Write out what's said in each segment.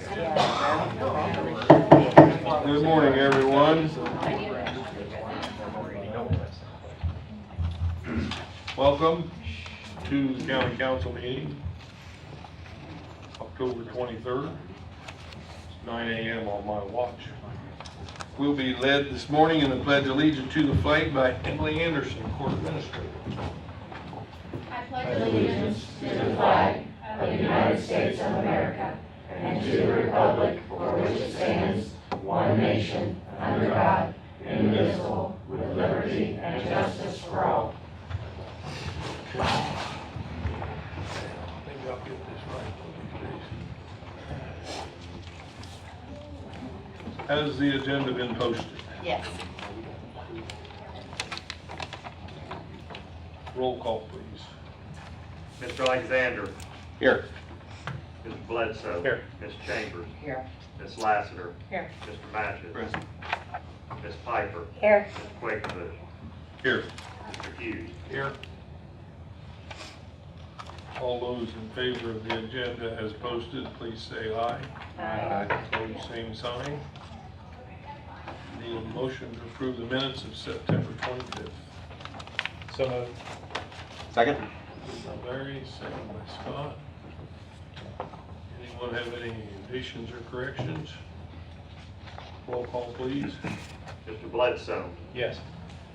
Good morning, everyone. Welcome to the County Council meeting, October 23rd. It's 9 a.m. on my watch. We'll be led this morning in the Pledge of Allegiance to the flag by Emily Anderson, Court Administrator. I pledge allegiance to the flag of the United States of America and to the republic for which it stands, one nation, under God, indivisible, with liberty and justice for all. I think I'll get this right. Has the agenda been posted? Yes. Roll call, please. Mr. Alexander. Here. Ms. Bledsoe. Here. Ms. Chambers. Here. Ms. Lassiter. Here. Mr. Matches. Present. Ms. Piper. Here. Mr. Quakenbush. Here. Mr. Hughes. Here. All those in favor of the agenda as posted, please say aye. Aye. Opposed, same sign. Need a motion to approve the minutes of September 25th. So moved. Second? Moved by Larry, second by Scott. Anyone have any additions or corrections? Roll call, please. Mr. Bledsoe. Yes.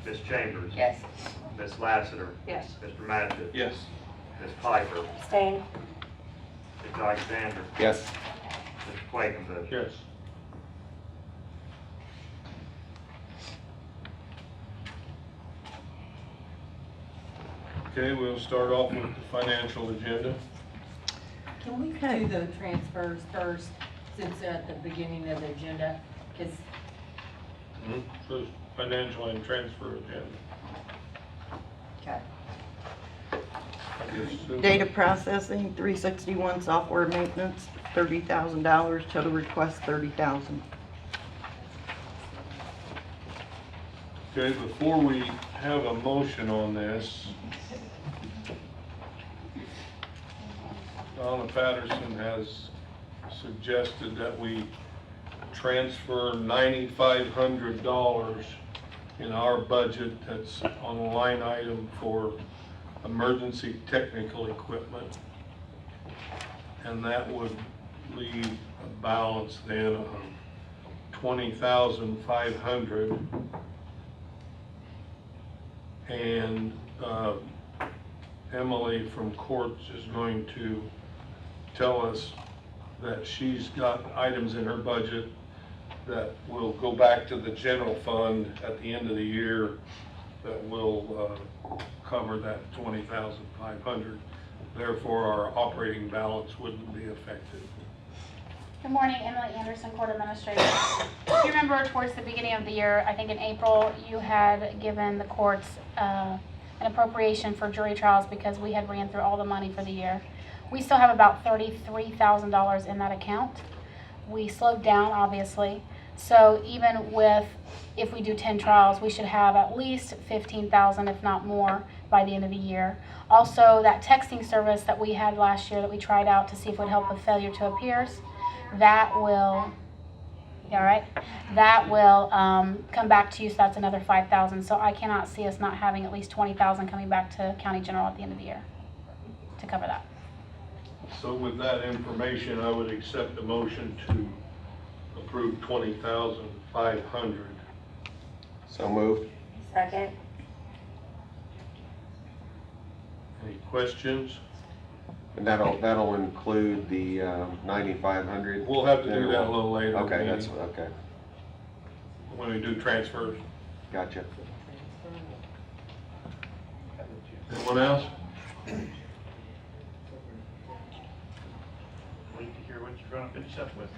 Ms. Chambers. Yes. Ms. Lassiter. Yes. Mr. Matches. Yes. Ms. Piper. Abstain. Mr. Alexander. Yes. Mr. Quakenbush. Yes. Okay, we'll start off with the financial agenda. Can we do the transfers first, since they're at the beginning of the agenda? Because So financial and transfer agenda. Okay. I guess, Data processing, 361, software maintenance, $30,000, total request $30,000. Okay, before we have a motion on this, Donna Patterson has suggested that we transfer $9,500 in our budget that's on a line item for emergency technical equipment. And that would leave a balance then of $20,500. And Emily from courts is going to tell us that she's got items in her budget that will go back to the general fund at the end of the year that will cover that $20,500. Therefore, our operating balance wouldn't be affected. Good morning, Emily Anderson, Court Administrator. If you remember towards the beginning of the year, I think in April, you had given the courts an appropriation for jury trials because we had ran through all the money for the year. We still have about $33,000 in that account. We slowed down, obviously. So even with, if we do 10 trials, we should have at least $15,000, if not more, by the end of the year. Also, that texting service that we had last year that we tried out to see if it would help with failure to appears, that will, all right, that will come back to you, so that's another $5,000. So I cannot see us not having at least $20,000 coming back to County General at the end of the year to cover that. So with that information, I would accept the motion to approve $20,500. So moved. Second. Any questions? And that'll include the 9,500? We'll have to do that a little later. Okay, that's, okay. When we do transfers. Gotcha. Anyone else? Wait to hear what you're going to finish up with.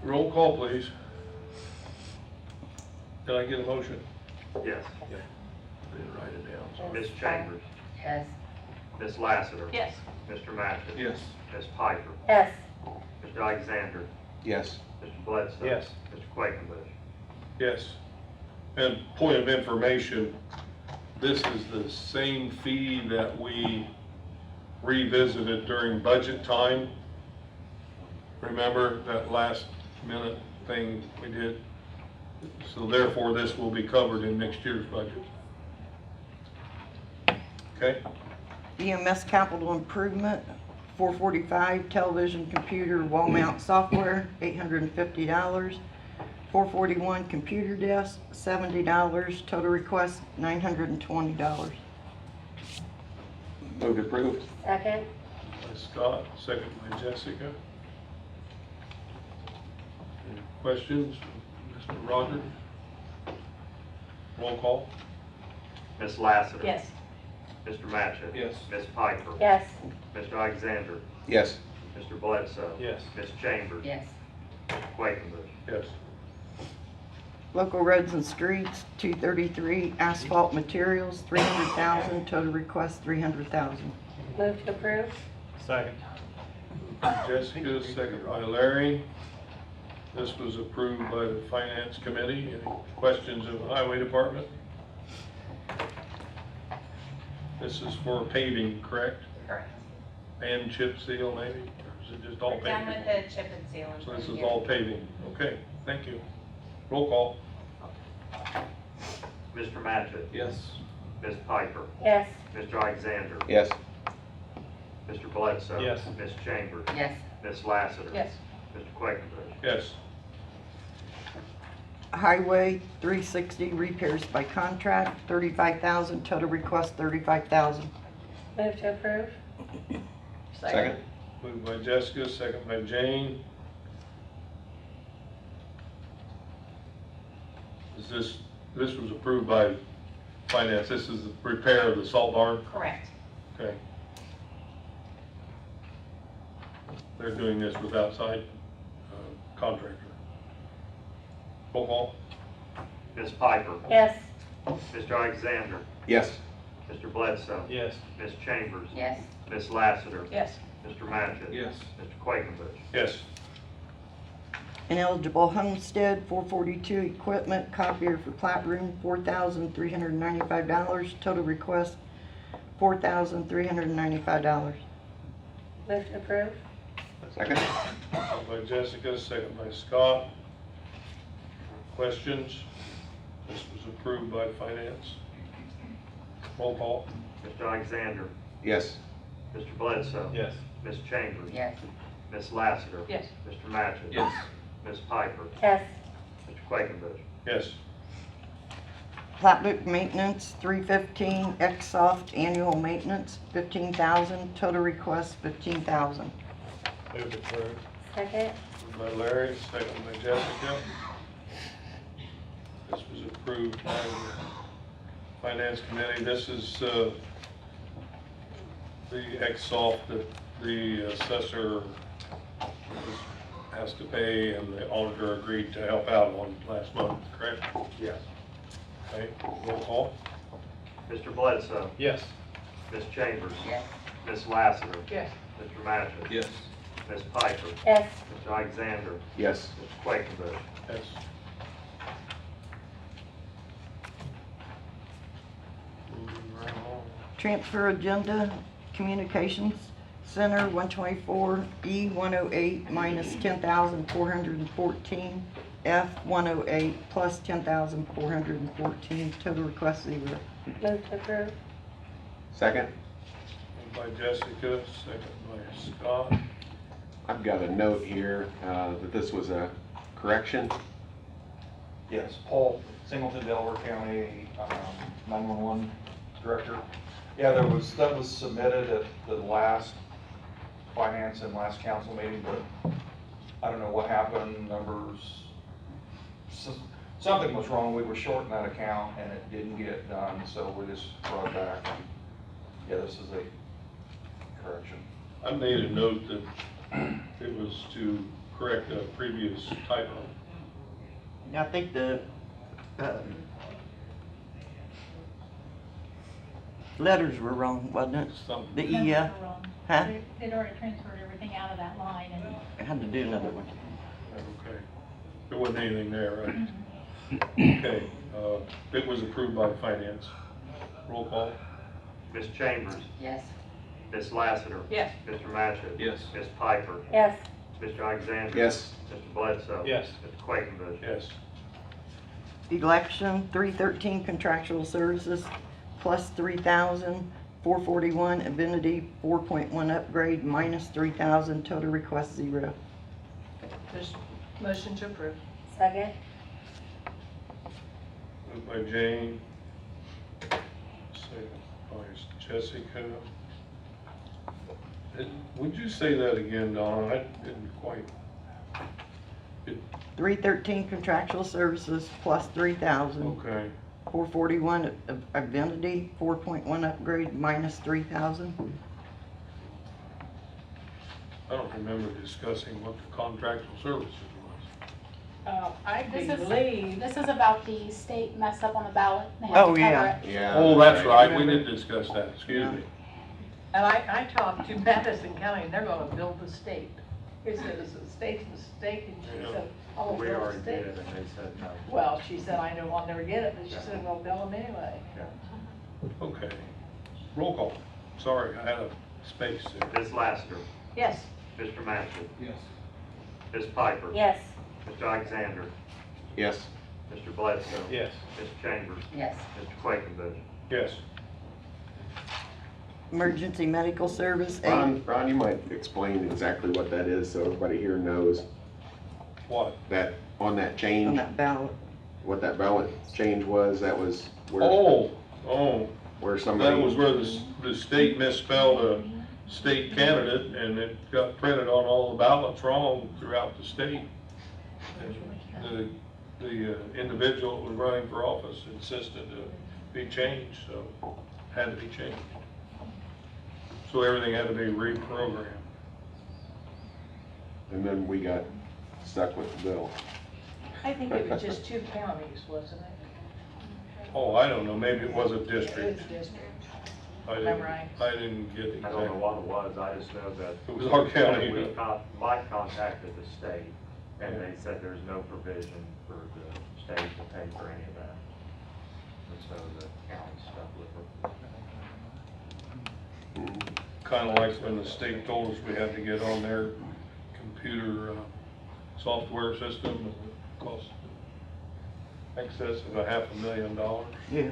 Roll call, please. Did I get a motion? Yes. I didn't write it down. Sorry. Ms. Chambers. Yes. Ms. Lassiter. Yes. Mr. Matches. Yes. Ms. Piper. Yes. Mr. Alexander. Yes. Mr. Bledsoe. Yes. Mr. Quakenbush. Yes. And point of information, this is the same fee that we revisited during budget time Remember that last minute thing we did? So therefore, this will be covered in next year's budget. Okay? EMS capital improvement, 445, television, computer, wall mount software, $850. 441, computer desk, $70. Total request, $920. Move approved. Second. By Scott, second by Jessica. Any questions? Mr. Rogers? Roll call? Ms. Lassiter. Yes. Mr. Matchett. Yes. Ms. Piper. Yes. Mr. Alexander. Yes. Mr. Bledsoe. Yes. Ms. Chambers. Yes. Mr. Quakenbush. Yes. Local roads and streets, 233, asphalt materials, $300,000. Total request, $300,000. Move to approve. Second. Jessica, second by Larry. This was approved by the Finance Committee. Any questions of the Highway Department? This is for paving, correct? Correct. And chip seal maybe? Or is it just all We're done paving? with the chip and seal. So this is all paving. Okay, thank you. Roll call? Mr. Matchett. Yes. Ms. Piper. Yes. Mr. Alexander. Yes. Mr. Bledsoe. Yes. Ms. Chambers. Yes. Ms. Lassiter. Yes. Mr. Quakenbush. Yes. Highway 360, repairs by contract, $35,000. Total request, $35,000. Move to approve. Second. Moved by Jessica, second by Jane. This was approved by Finance. This is the repair of the salt barn? Correct. Okay. They're doing this with outside contractor. Roll call? Ms. Piper. Yes. Mr. Alexander. Yes. Mr. Bledsoe. Yes. Ms. Chambers. Yes. Ms. Lassiter. Yes. Mr. Matchett. Yes. Mr. Quakenbush. Yes. Ineligible homestead, 442, equipment, copier for plat room, $4,395. Total request, $4,395. Move to approve. Second. Moved by Jessica, second by Scott. Questions? This was approved by Finance. Roll call? Mr. Alexander. Yes. Mr. Bledsoe. Yes. Ms. Chambers. Yes. Ms. Lassiter. Yes. Mr. Matchett. Yes. Ms. Piper. Yes. Mr. Quakenbush. Yes. Plat book maintenance, 315, Exsoft annual maintenance, $15,000. Total request, $15,000. Move approved. Second. Moved by Larry, second by Jessica. This was approved by the Finance Committee. This is the Exalt that the assessor has to pay and the auditor agreed to help out on last month, correct? Yes. Okay, roll call? Mr. Bledsoe. Yes. Ms. Chambers. Yes. Ms. Lassiter. Yes. Mr. Matchett. Yes. Ms. Piper. Yes. Mr. Alexander. Yes. Mr. Quakenbush. Yes. Moving right along. Transfer agenda, communications center, 124, E108 minus 10,414, F108 plus 10,414, total request 0. Move to approve. Second. Moved by Jessica, second by Scott. I've got a note here that this was a correction. Yes, Paul Singleton, Delaware County 911 Director. Yeah, that was submitted at the last finance and last council meeting, but I don't know what happened, something was wrong. We were short in that account and it didn't get done, so we just brought it back. And yeah, this is a correction. I made a note that it was to correct a previous typo. I think the letters were wrong, wasn't it? Some- The Numbers EF, were wrong. huh? They'd already transferred everything out of that line and. I had to do another one. Okay. There wasn't anything there, right? Okay, it was approved by Finance. Roll call? Ms. Chambers. Yes. Ms. Lassiter. Yes. Mr. Matchett. Yes. Ms. Piper. Yes. Mr. Alexander. Yes. Mr. Bledsoe. Yes. Mr. Quakenbush. Yes. Election, 313 contractual services, plus 3,000. 441 amenity, 4.1 upgrade, minus 3,000. Total request 0. Motion to approve. Second. Moved by Jane. Second by Jessica. Would you say that again, Donna? I didn't quite. 313 contractual services, plus 3,000. Okay. 441 amenity, 4.1 upgrade, minus 3,000. I don't remember discussing what the contractual services was. I This is- believe, This is about the state mess up on the ballot. They had Oh, to cover yeah. it. Yeah. Oh, that's right, we did discuss that, excuse me. and I talked to Madison County, and they're gonna build the state. He said, it's a state's mistake, and she Yeah. said, oh, We build already the did, state. and they said no. Well, she said, I know I'll never get it, but she said, well, build them anyway. Okay. Roll call. Sorry, I had a space there. Ms. Laster. Yes. Mr. Matchett. Yes. Ms. Piper. Yes. Mr. Alexander. Yes. Mr. Bledsoe. Yes. Ms. Chambers. Yes. Mr. Quakenbush. Yes. Emergency medical service, Ron, you might explain exactly what that is so everybody here knows What? that on that on change, that ballot. what that ballot change was, that was where, Oh, where somebody. that was where the state misspelled a state candidate and it got printed on all the ballots wrong throughout the state. And the individual who was running for office insisted to be changed, so had to be changed. So everything had to be reprogrammed. And then we got stuck with the bill. I think it was just 2 counties, wasn't it? Oh, I don't know, maybe it was a It was district. a district. I Am I didn't, right? I didn't get I exactly. don't know what it was, I just know that. It was our county. Mike contacted the state, and they said there's no provision for the state to pay for any of that. And so the county stuck with it. Kind of like when the state told us we had to get on their computer software system, it cost excess of $500,000. Yeah.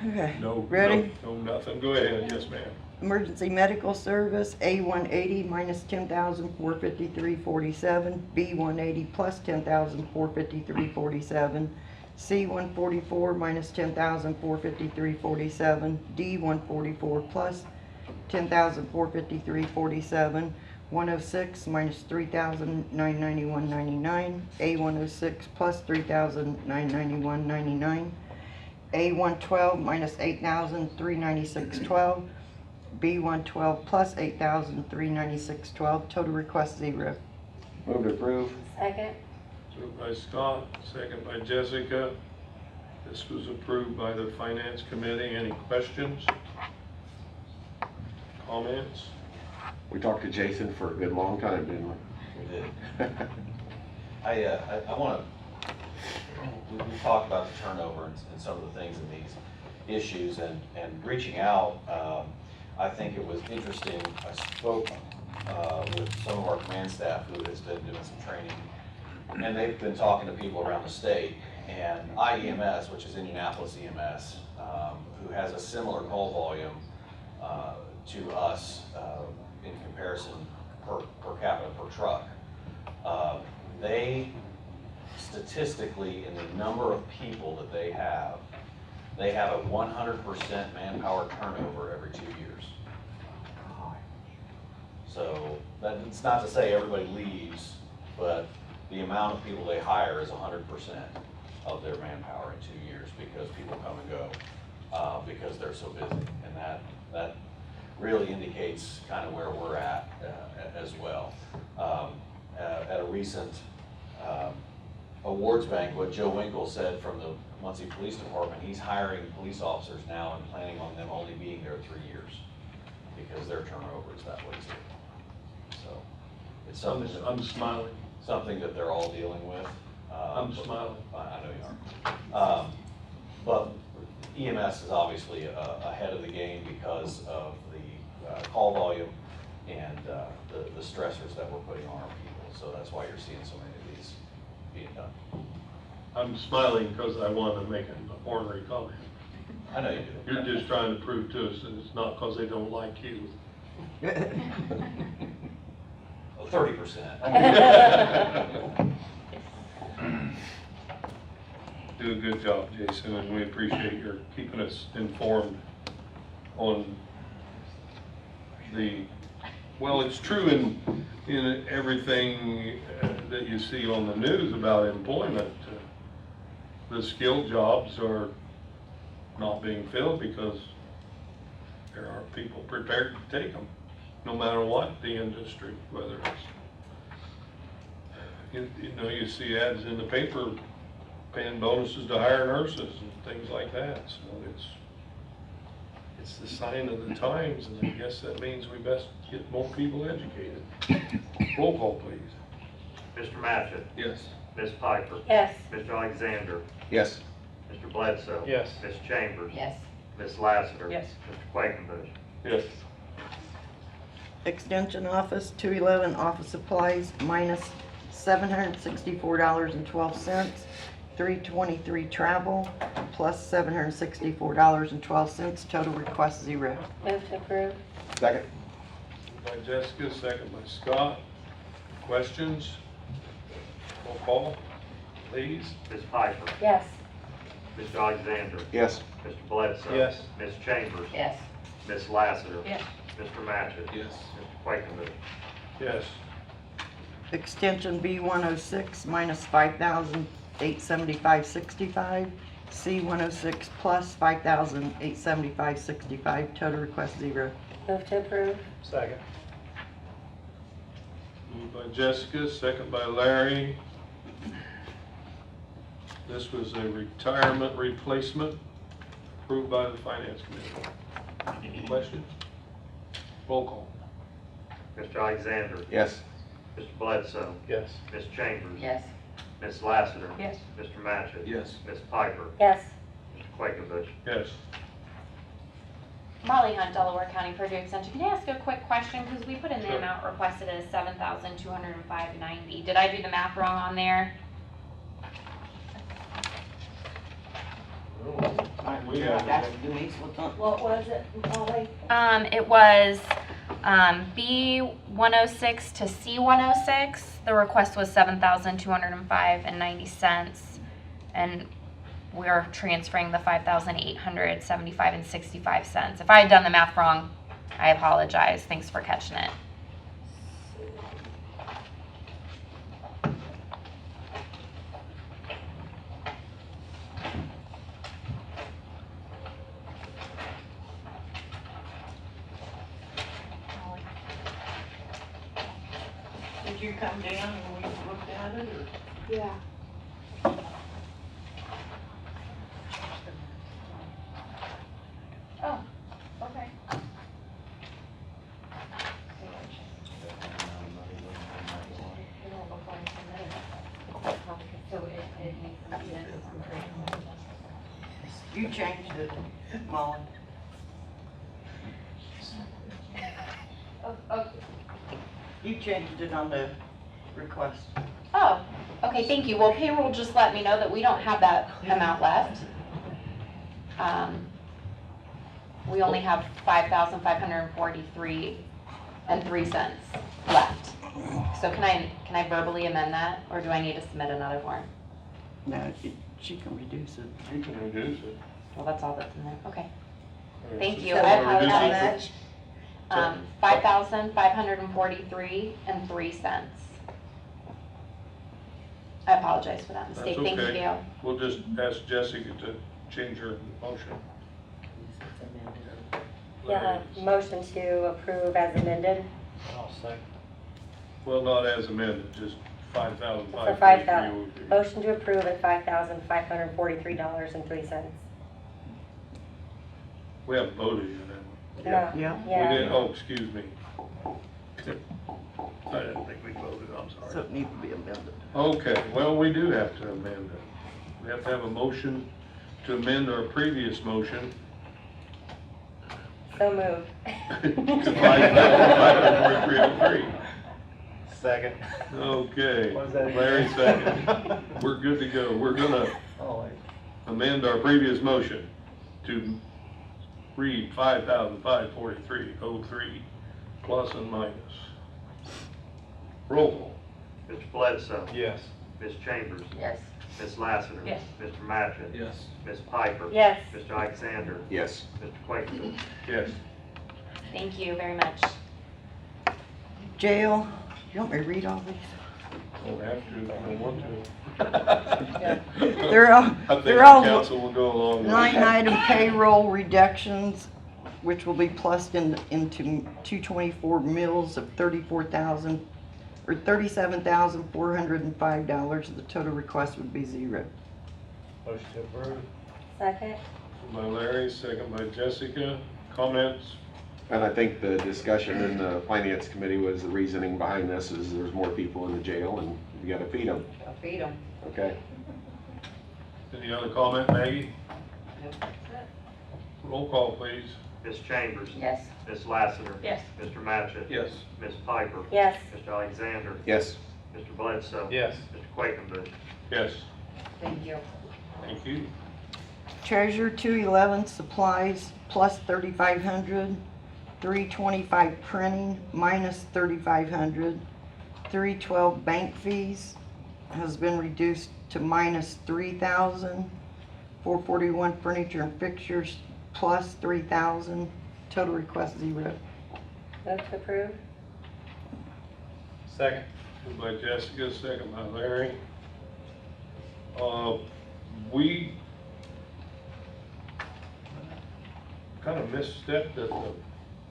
Okay. No, Ready? no, nothing, go ahead, yes, ma'am. Emergency medical service, A180 minus 10,453.47, B180 plus 10,453.47, C144 minus 10,453.47, D144 plus 10,453.47, 106 minus 3,991.99, A106 plus 3,991.99, A112 minus 8,396.12, B112 plus 8,396.12, total request 0. Move to approve. Second. Moved by Scott, second by Jessica. This was approved by the Finance Committee. Any questions? Comments? We talked to Jason for a good long time, didn't we? We did. I want to, we talked about the turnover and some of the things in these issues and reaching out. I think it was interesting. I spoke with some of our command staff who has been doing some training, and they've been talking to people around the state. And IEMS, which is Indianapolis EMS, who has a similar call volume to us in comparison per capita per truck. They statistically, in the number of people that they have a 100% manpower turnover every 2 years. So that's not to say everybody leaves, but the amount of people they hire is 100% of their manpower in 2 years because people come and go because they're so busy, and that really indicates kind of where we're at as well. At a recent awards banquet, Joe Winkle said from the Muncie Police Department, he's hiring police officers now and planning on them only being there 3 years because their turnover is that way too. So it's something that they're all dealing with. I'm smiling. I know you are. But EMS is obviously ahead of the game because of the call volume and the stressors that we're putting on our people. So that's why you're seeing so many of these being done. I'm smiling because I want to make an ornery comment. I know you do. You're just trying to prove to us that it's not because they don't like you. 30%. Do a good job, Jason, and we appreciate your keeping us informed on the, well, it's true in everything that you see on the news about employment. The skilled jobs are not being filled because there aren't people prepared to take them, no matter what the industry, whether it's, you know, you see ads in the paper paying bonuses to hire nurses and things like that. So it's the sign of the times, and I guess that means we best get more people educated. Roll call, please. Mr. Matchett? Yes. Ms. Piper? Yes. Mr. Alexander? Yes. Mr. Bledsoe? Yes. Ms. Chambers? Yes. Ms. Lassiter? Yes. Mr. Quakenbush? Yes. Extension office, 211, office supplies, minus $764.12. 323 travel, plus $764.12. Total request 0. Move to approve. Second. By Jessica, second by Scott. Questions? Roll call, please. Ms. Piper? Yes. Mr. Alexander? Yes. Mr. Bledsoe? Yes. Ms. Chambers? Yes. Ms. Lassiter? Yes. Mr. Matchett? Yes. Mr. Quakenbush? Yes. Extension B106, minus $5,875.65. C106 plus $5,875.65. Total request 0. Move to approve. Second. Moved by Jessica, second by Larry. This was a retirement replacement approved by the Finance Committee. Any questions? Roll call. Mr. Alexander? Yes. Mr. Bledsoe? Yes. Ms. Chambers? Yes. Ms. Lassiter? Yes. Mr. Matchett? Yes. Ms. Piper? Yes. Mr. Quakenbush? Yes. Molly Hunt, Delaware County Purdue Extension. Can I ask a quick question? Because we put in the Sure. amount requested as $7,205.90. Did I do the math wrong on there? We have- What was it, Molly? It was B106 to C106. The request was $7,205.90, and we're transferring the $5,875.65. If I had done the math wrong, I apologize. Thanks for catching it. Did you come down and we looked at it, or? Yeah. Oh, okay. You changed it, Molly. You changed it on the request. Oh, okay, thank you. Well, payroll just let me know that we don't have that amount left. We only have $5,543.03 left. So can I verbally amend that, or do I need to submit another form? No, she can reduce it. You can reduce it. Well, that's all that's in there. Okay. Or Thank s- you. or I reduce it apologize. to- $5,543.03. I apologize for that mistake. That's Thank okay. you. We'll just ask Jessica to change her motion. Yeah, motion to approve as amended I'll second. Well, not as amended, just for $5,543. 5,000. Motion to approve at $5,543.03. We haven't voted yet, have we? No. Yeah. We Yeah. did, oh, excuse me. I didn't think we voted, I'm So sorry. it needs to be amended. Okay, well, we do have to amend it. We have to have a motion to amend our previous motion So moved. To 5,543.03. Second. Okay, What was that again? Larry second. We're good to go. We're gonna Oh, amend our previous motion to read 5,543.03 plus and minus. Roll call. Mr. Bledsoe. yes. Ms. Chambers. Yes. Ms. Lassiter. Yes. Mr. Matchett. Yes. Ms. Piper. Yes. Mr. Alexander. Yes. Mr. Quakenbush. Yes. Thank you very much. Jail, you want me to read all these? Don't have to if I don't want to. They're all, I think the they're all council will go along with line it. item payroll reductions, which will be plussed into 224 mills of 34,000, or $37,405. The total request would be zero. Motion to approve. Second? By Larry, second by Jessica. Comments? And I think the discussion in the finance committee was the reasoning behind this is there's more people in the jail and you gotta feed them, I'll feed them. okay? Any other comment, Maggie? Roll call, please. Ms. Chambers. Yes. Ms. Lassiter. Yes. Mr. Matchett. Yes. Ms. Piper. Yes. Mr. Alexander. Yes. Mr. Bledsoe. Yes. Mr. Quakenbush. Yes. Thank you. Thank you. Treasurer 211 supplies plus 3,500, 325 printing minus 3,500, 312 bank fees has been reduced to minus 3,000, 441 furniture and fixtures plus 3,000, total request zero. Move to approve? Second. Moved by Jessica, second by Larry. We kind of misstepped at the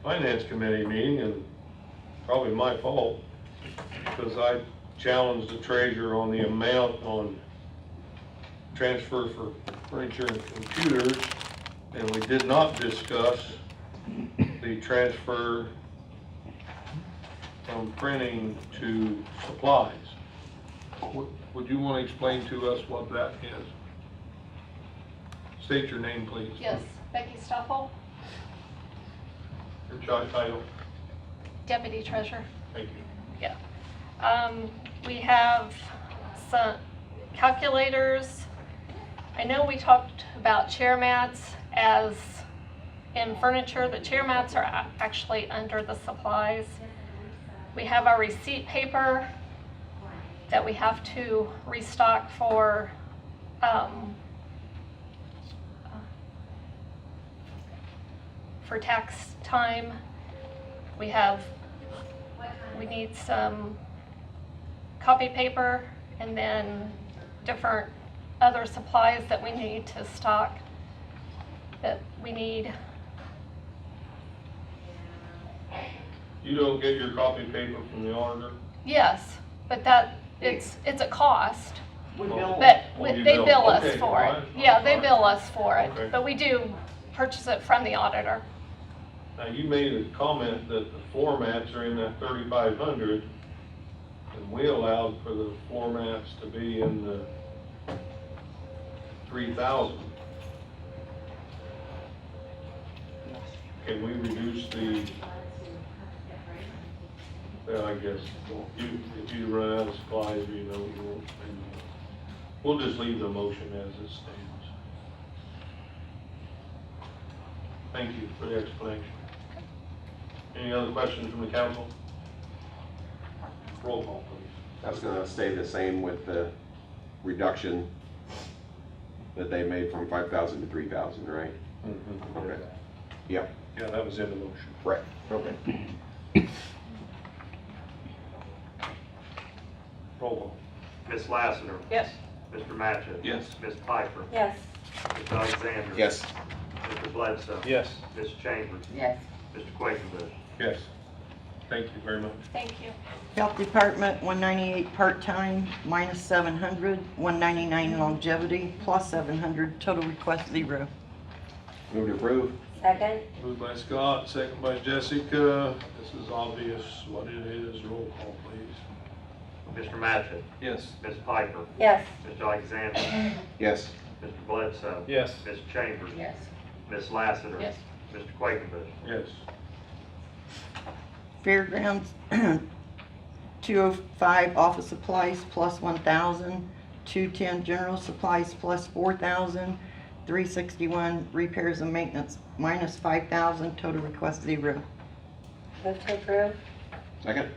finance committee meeting, and probably my fault, because I challenged the treasurer on the amount on transfer for furniture and computers, and we did not discuss the transfer from printing to supplies. Would you want to explain to us what that is? State your name, please. Yes, Becky Stoffel, Your job title. Deputy Treasurer. Thank you. We have some calculators. I know we talked about chair mats as in furniture. The chair mats are actually under the supplies. We have our receipt paper that we have to restock for tax time. We need some copy paper and then different other supplies that we need to stock that we need. You don't get your copy paper from the auditor? Yes, but it's a cost, We bill but Oh, you they bill. bill us Okay, for it. alright. Yeah, they bill us for it, Okay. but we do purchase it from the auditor. Now, you made a comment that the floor mats are in that 3,500, and we allowed for the floor mats to be in the 3,000. Can we reduce the, well, I guess, if you run out of supplies, you know, you won't, we'll just leave the motion as it stands. Thank you for the explanation. Any other questions from the council? Roll call, please. That's gonna stay the same with the reduction that they made from 5,000 to 3,000, right? Okay. Yep, Yeah, that was in the motion. right, okay. Roll call. Ms. Lassiter. Yes. Mr. Matchett. Yes. Ms. Piper. Yes. Mr. Alexander. Yes. Mr. Bledsoe. Yes. Ms. Chambers. Yes. Mr. Quakenbush. Yes. Thank you very much. Thank you. Health Department, 198 part-time, minus 700, 199 longevity, plus 700, total request zero. Move to approve? Second? Moved by Scott, second by Jessica. This is obvious what it is. Roll call, please. Mr. Matchett. Yes. Ms. Piper. Yes. Mr. Alexander. Yes. Mr. Bledsoe. Yes. Ms. Chambers. Yes. Ms. Lassiter. Yes. Mr. Quakenbush. Yes. Fairgrounds, 205 office supplies plus 1,000, 210 general supplies plus 4,000, 361 repairs and maintenance minus 5,000, total request 0. Move to approve. Second?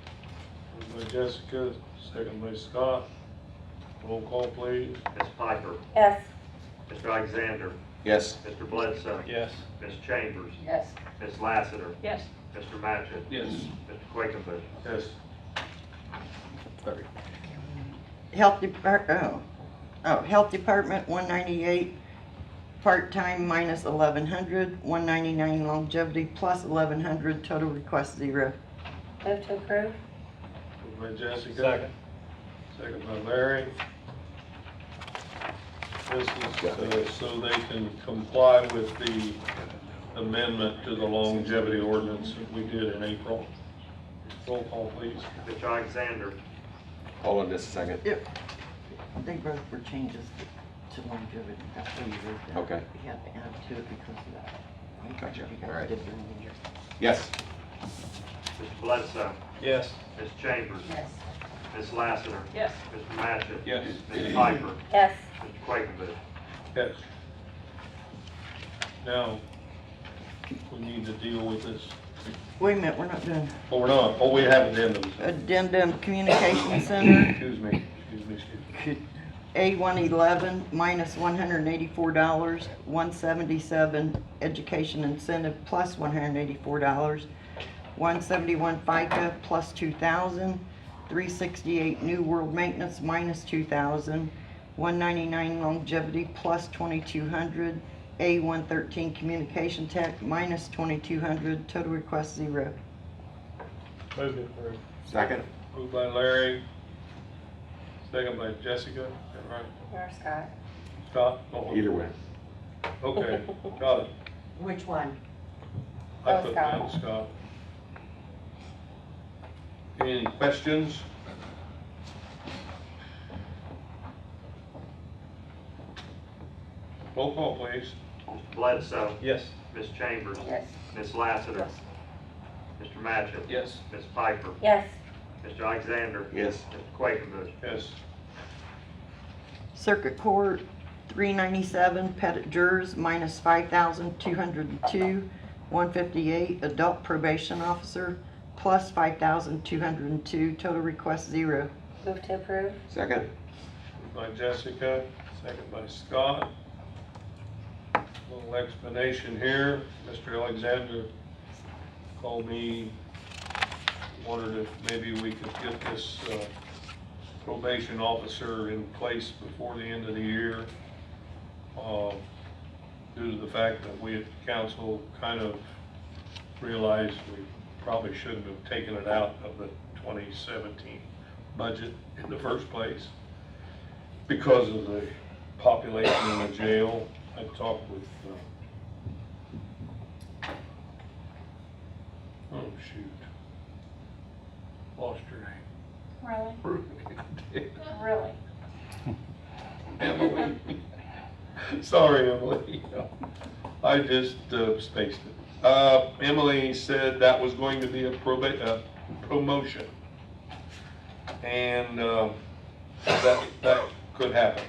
Moved by Jessica, second by Scott. Roll call, please. Ms. Piper. Yes. Mr. Alexander. Yes. Mr. Bledsoe. Yes. Ms. Chambers. Yes. Ms. Lassiter. Yes. Mr. Matchett. Yes. Mr. Quakenbush. Yes. Health Department, Health Department, 198, part-time minus 1,100, 199 longevity plus 1,100, total request 0. Move to approve. Moved by Jessica. Second. Second by Larry. This is so they can comply with the amendment to the longevity ordinance that we did in April. Roll call, please. Mr. Alexander. Hold on just a second. Yep. They both were changes to longevity. That's why you wrote that. Okay. We had to add to it because of that. Gotcha. You All guys right. did during the year. Yes. Mr. Bledsoe. Yes. Ms. Chambers. Yes. Ms. Lassiter. Yes. Mr. Matchett. Yes. Ms. Piper. Yes. Mr. Quakenbush. Yes. Now, we need to deal with this. Wait a minute, we're not done. Oh, we're not. Oh, we have addendums. Addendum Communication Center, Excuse me. A111 minus $184, 177 education incentive plus $184, 171 FICA plus 2,000, 368 New World Maintenance minus 2,000, 199 longevity plus 2,200, A113 Communication Tech minus 2,200, total request 0. Move to approve. Second? Moved by Larry, second by Jessica, is that right? Or Scott. Scott? Oh, Either way. Okay, got it. Which one? I Oh, put Scott. down Scott. Any questions? Roll call, please. Mr. Bledsoe. Yes. Ms. Chambers. Yes. Ms. Lassiter. Yes. Mr. Matchett. Yes. Ms. Piper. Yes. Mr. Alexander. Yes. Mr. Quakenbush. Yes. Circuit Court, 397 Pettit Jurors minus 5,202, 158 Adult Probation Officer plus 5,202, total request 0. Move to approve. Second? Moved by Jessica, second by Scott. Little explanation here. Mr. Alexander called me, wondered if maybe we could get this probation officer in place before the end of the year. Due to the fact that we at council kind of realized we probably shouldn't have taken it out of the 2017 budget in the first place because of the population in the jail. I talked with, oh shoot, lost her name. Really? Really? Emily. Sorry, Emily. I just spaced it. Emily said that was going to be a promotion. And that could happen.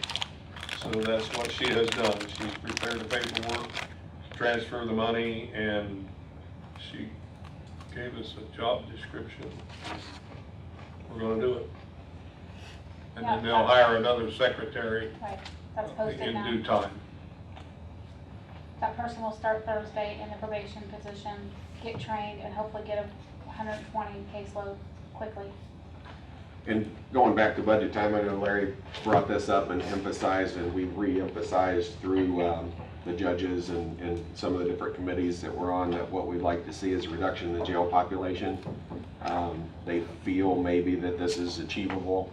So that's what she has done. She's prepared the paperwork, transfer the money, and she gave us a job description. We're gonna do it. And then Yeah. they'll hire another secretary Right, that's posted in now. due time. That person will start Thursday in the probation position, get trained, and hopefully get a 120 caseload quickly. And going back to budget time, I know Larry brought this up and emphasized, and we re-emphasized through the judges and some of the different committees that we're on, that what we'd like to see is a reduction in the jail population. They feel maybe that this is achievable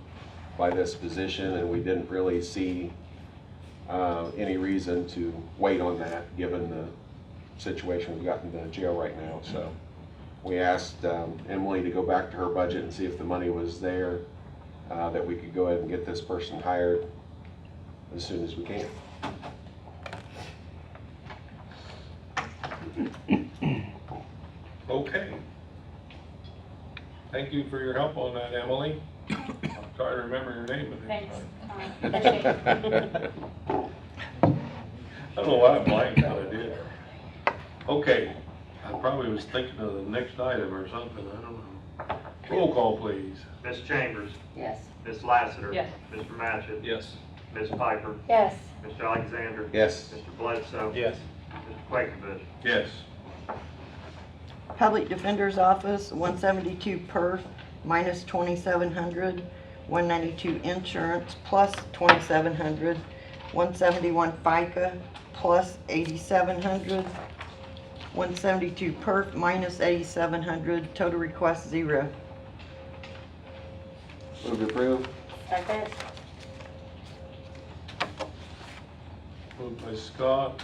by this position, and we didn't really see any reason to wait on that, given the situation we've got in the jail right now. So we asked Emily to go back to her budget and see if the money was there, that we could go ahead and get this person hired as soon as we can. Okay. Thank you for your help on that, Emily. I'll try to remember your name the next Thanks. time. I don't know why I blanked, but I did. Okay, I probably was thinking of the next item or something, I don't know. Roll call, please. Ms. Chambers, Yes. Ms. Lassiter. Yes. Mr. Matchett. Yes. Ms. Piper, Yes. Mr. Alexander. Yes. Mr. Bledsoe. Yes. Mr. Quakenbush. Yes. Public Defender's Office, 172 perf, minus 2,700, 192 insurance, plus 2,700, 171 FICA, plus 8,700, 172 perf, minus 8,700, total request 0. Move to approve. Second. Moved by Scott,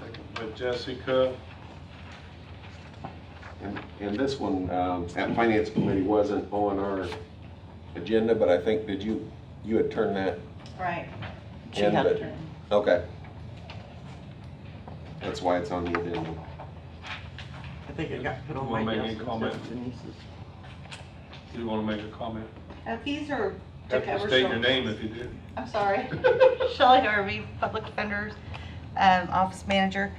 second by Jessica. And this one, at Finance Committee wasn't on our agenda, but I think, you had turned that Right. She in, had but, to. okay. That's why it's on the agenda. I think it got put on Wanna my make desk any instead comment? of Denise's. Do you want to make a comment? These are to Have to cover state your short- name if you do. I'm sorry. Shelley Harvey, Public Defender's Office Manager.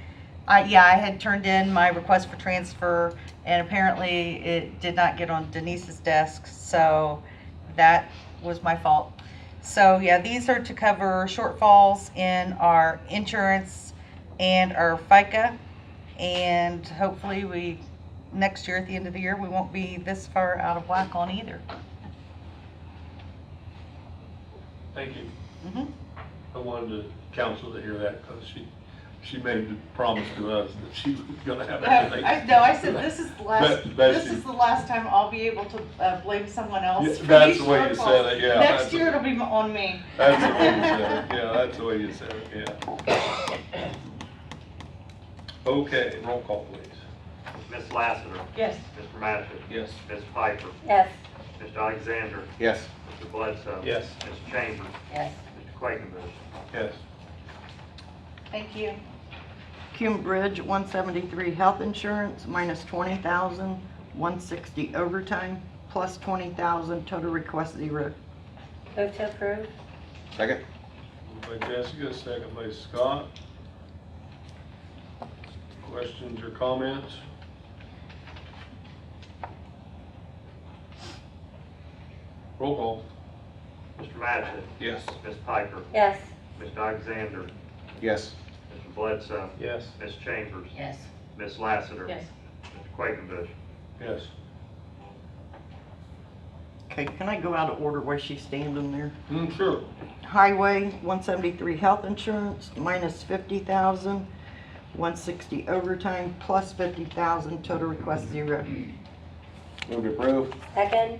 Yeah, I had turned in my request for transfer, and apparently it did not get on Denise's desk, so that was my fault. So yeah, these are to cover shortfalls in our insurance and our FICA, and hopefully next year at the end of the year, we won't be this far out of whack on either. Thank you. Mhm. I wanted the council to hear that because she made the promise to us that she was gonna have everything. I said, this is the last, Bet- this Bessie. is the last time I'll be able to blame someone else. Yeah, for that's these the way you shortfalls. said it, yeah, Next that's year it. it'll be on me. That's the way you said it, yeah, that's the way you said it, yeah. Okay, roll call, please. Ms. Lassiter. Yes. Mr. Matchett. Yes. Ms. Piper, Yes. Mr. Alexander. Yes. Mr. Bledsoe. Yes. Ms. Chambers, Yes. Mr. Quakenbush. Yes. Thank you. Cume Bridge, 173 health insurance, minus 20,000, 160 overtime, plus 20,000, total request 0. Move to approve. Second. Moved by Jessica, second by Scott. Questions or comments? Roll call. Mr. Matchett. Yes. Ms. Piper, Yes. Mr. Alexander, Yes. Mr. Bledsoe. Yes. Ms. Chambers, Yes. Ms. Lassiter. Yes. Mr. Quakenbush. Yes. Okay, can I go out of order while she's standing there? Sure. Highway, 173 health insurance, minus 50,000, 160 overtime, plus 50,000, total request 0. Move to approve. Second.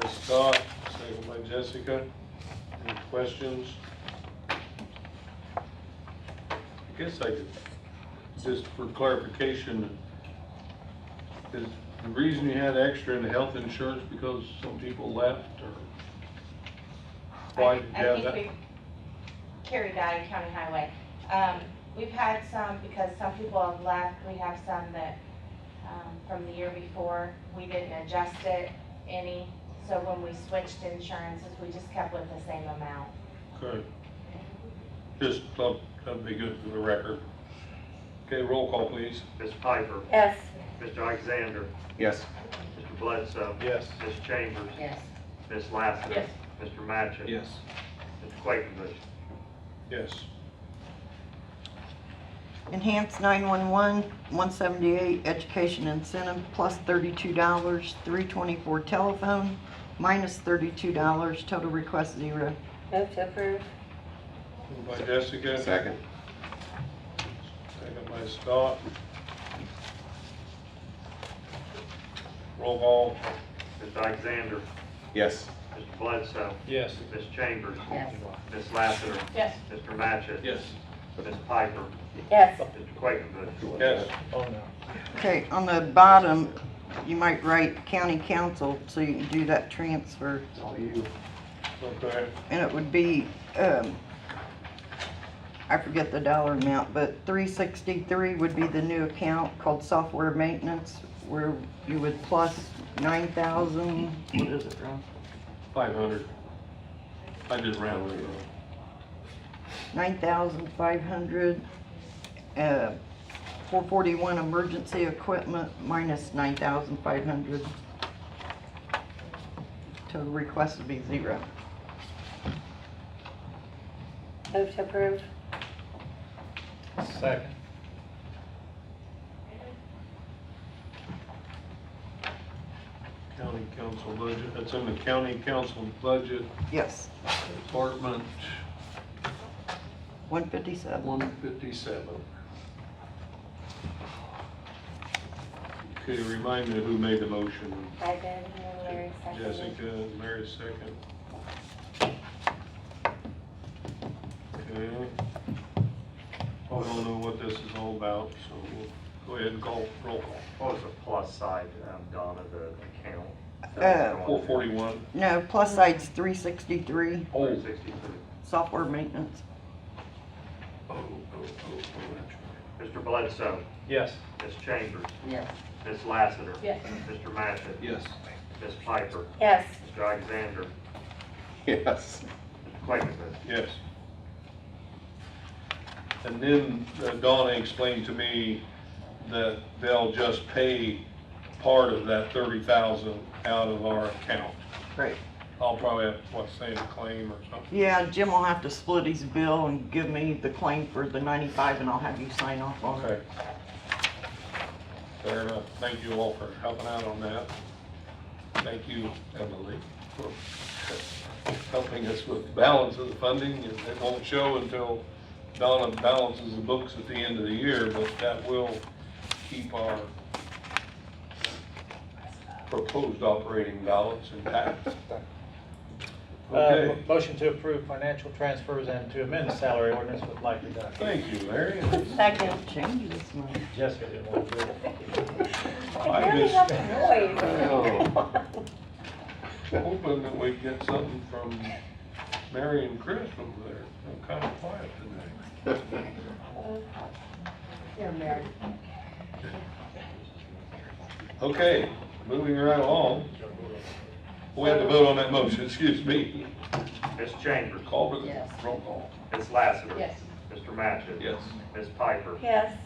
By Scott, second by Jessica. Any questions? I guess I could, just for clarification, is the reason you had extra in the health insurance because some people left, or why did you I have think that? we carried that in County Highway. We've had some, because some people have left, we have some that, from the year before, we didn't adjust it any. So when we switched insurances, we just kept with the same amount. Good. Just thought that'd be good for the record. Okay, roll call, please. Ms. Piper, Yes. Mr. Alexander, Yes. Mr. Bledsoe. Yes. Ms. Chambers, Yes. Ms. Lassiter. Yes. Mr. Matchett. Yes. Mr. Quakenbush. Yes. Enhanced 911, 178 education incentive, plus $32, 324 telephone, minus $32, total request 0. Move to approve. Moved by Jessica. Second. Second by Scott. Roll call. Mr. Alexander, Yes. Mr. Bledsoe, Yes. Ms. Chambers, Yes. Ms. Lassiter, Yes. Mr. Matchett. Yes. Ms. Piper, Yes. Mr. Quakenbush. Yes. Oh, no. Okay, on the bottom, you might write county council so you can do that transfer. Okay. And it would be I forget the dollar amount, but 363 would be the new account called software maintenance, where you would plus 9,000, what is it, Ron? 500. I just rounded it up. 9,500, 441 emergency equipment minus 9,500. Total request would be 0. Move to approve. Second. County council budget, that's in the county council budget, Yes, department 157. 157. Okay, remind me who made the motion. I did, and then Larry seconded. Jessica, Mary second. Okay. I don't know what this is all about, so we'll go ahead and call roll call. What was the plus side, Donna, the account? 441. No, plus side's 363, Oh, 363. software maintenance. oh, that's Mr. Bledsoe, Yes. Ms. Chambers, Yes. Ms. Lassiter. Yes. Mr. Matchett. Yes. Ms. Piper, Yes. Mr. Alexander, Yes. Mr. Quakenbush. Yes. And then Donna explained to me that they'll just pay part of that 30,000 out of our account. Great. I'll probably have, say a claim or something. Yeah, Jim will have to split his bill and give me the claim for the 95, and I'll have you sign off on Okay. it. Fair enough. Thank you all for helping out on that. Thank you, Emily, for helping us with the balance of the funding. It won't show until Donna balances the books at the end of the year, but that will keep our proposed operating balance intact. Okay. Motion to approve financial transfers and to amend the salary ordinance with like reduction. Thank you, Larry. Second. Change this money. Jessica didn't want to do it. I Really just- love the noise. Hoping that we get something from Mary and Chris over there. They're kind of quiet today. You're married. Okay, moving right along. We have to vote on that motion, excuse me. Ms. Chambers, Call for the Yes. roll call. Ms. Lassiter. Yes. Mr. Matchett. Yes. Ms. Piper, Yes.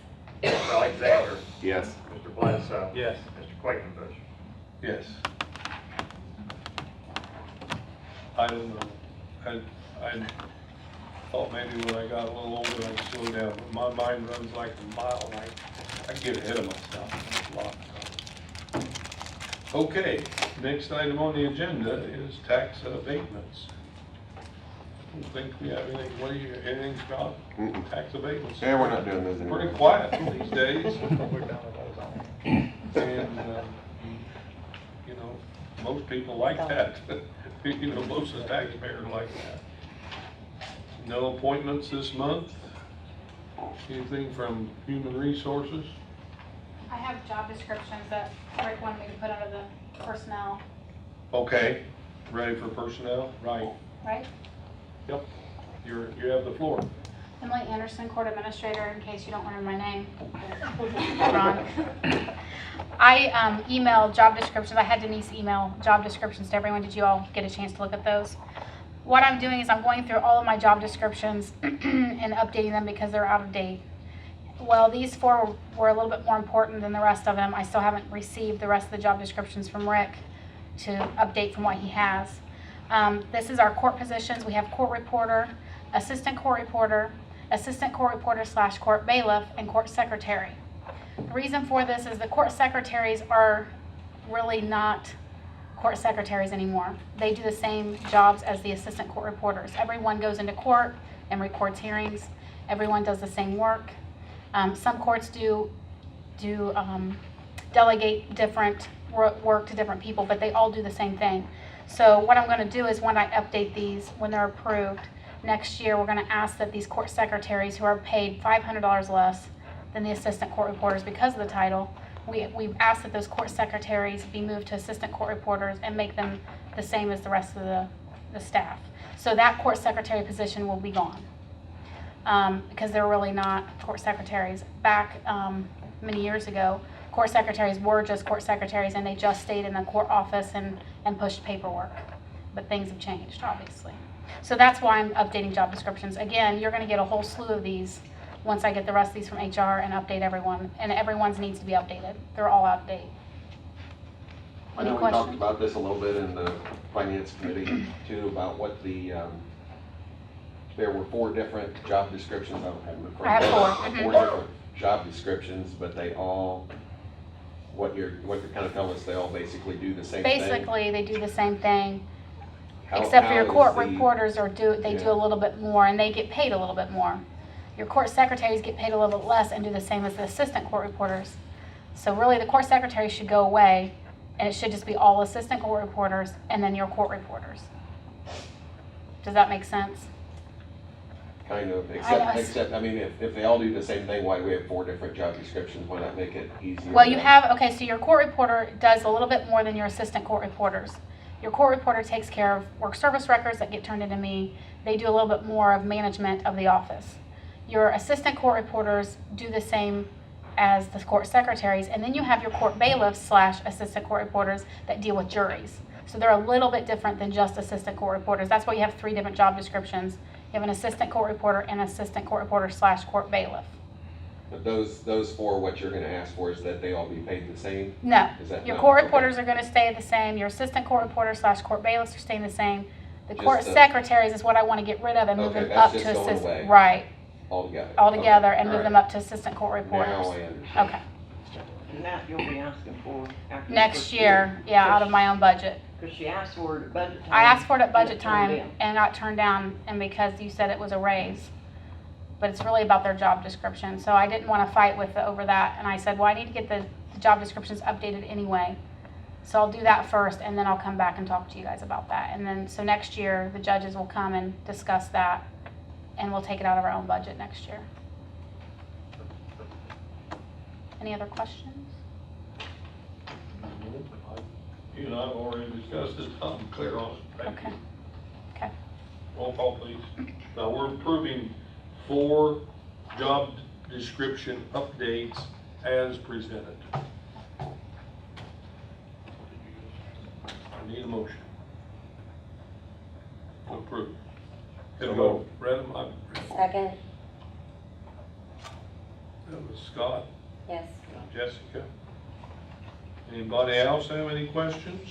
Mr. Alexander, Yes. Mr. Bledsoe. Yes. Mr. Quakenbush. Yes. I don't know. I thought maybe when I got a little older I'd slow down, but my mind runs like a mile, and I get ahead of myself a lot. Okay, next item on the agenda is tax abatements. I don't think we have anything, what do you, anything, Scott? Mm-mm. Tax abatements? Yeah, we're not doing those anymore. Pretty quiet these days. We're done with those on. And, you know, most people like that. You know, most of the taxpayers like that. No appointments this month? Anything from Human Resources? I have job descriptions that Rick wanted me to put under the personnel, Okay, ready for personnel? Right. right? Yep. You have the floor. Emily Anderson, Court Administrator, in case you don't remember my name. Hold on. I emailed job descriptions. I had Denise email job descriptions to everyone. Did you all get a chance to look at those? What I'm doing is I'm going through all of my job descriptions and updating them because they're out of date. Well, these 4 were a little bit more important than the rest of them. I still haven't received the rest of the job descriptions from Rick to update from what he has. This is our court positions. We have court reporter, assistant court reporter / court bailiff, and court secretary. The reason for this is the court secretaries are really not court secretaries anymore. They do the same jobs as the assistant court reporters. Everyone goes into court and records hearings. Everyone does the same work. Some courts do delegate different work to different people, but they all do the same thing. So what I'm going to do is when I update these, when they're approved, next year we're going to ask that these court secretaries who are paid $500 less than the assistant court reporters because of the title, we've asked that those court secretaries be moved to assistant court reporters and make them the same as the rest of the staff. So that court secretary position will be gone. because they're really not court secretaries. Back many years ago, court secretaries were just court secretaries, and they just stayed in the court office and pushed paperwork. But things have changed, obviously. So that's why I'm updating job descriptions. Again, you're going to get a whole slew of these once I get the rest of these from HR and update everyone. And everyone's needs to be updated. They're all out of date. I Any know we talked questions? about this a little bit in the finance committee too, about what there were 4 different job descriptions. I don't have them in front of me. I have 4. 4 different job descriptions, but they all, what you're kind of telling us, they all basically do the same thing? Basically, they do the same thing, How- except for how your court is the- reporters do Yeah. a little bit more, and they get paid a little bit more. Your court secretaries get paid a little bit less and do the same as the assistant court reporters. So really, the court secretary should go away, and it should just be all assistant court reporters and then your court reporters. Does that make sense? Kind of, know. except, I mean, if they all do the same thing, why do we have 4 different job descriptions? Why not make it easier? Well, you have, okay, so your court reporter does a little bit more than your assistant court reporters. Your court reporter takes care of work service records that get turned into me. They do a little bit more of management of the office. Your assistant court reporters do the same as the court secretaries, and then you have your court bailiffs / assistant court reporters that deal with juries. So they're a little bit different than just assistant court reporters. That's why you have 3 different job descriptions. You have an assistant court reporter and assistant court reporter / court bailiff. But those 4, what you're gonna ask for is that they all be paid the same? No, Is that your not- court okay. reporters are gonna stay the same, your assistant court reporter / court bailiffs are staying the same. The Just court the- secretaries is what I wanna get rid of and move Okay, them that's up to just going away. assistant. Right, Altogether? altogether, Okay, and move all them right. up to assistant court reporters. Now I understand. Okay, And that you'll be asking for after. the next first year, yeah, out of my own budget. Because she asked for it at budget time. I asked for it at budget and it turned time down. and got turned down, and because you said it was a raise. But it's really about their job description, so I didn't wanna fight over that, and I said, well, I need to get the job descriptions updated anyway. So I'll do that first, and then I'll come back and talk to you guys about that. And then, so next year, the judges will come and discuss that, and we'll take it out of our own budget next year. Any other questions? You and I have already discussed this, I'm clear on it. Thank Okay. you. Okay. Roll call, please. Now, we're approving 4 job description updates as presented. I need a motion to approve. It'll go, read them, Second, that was Scott, yes. Jessica. Anybody else have any questions?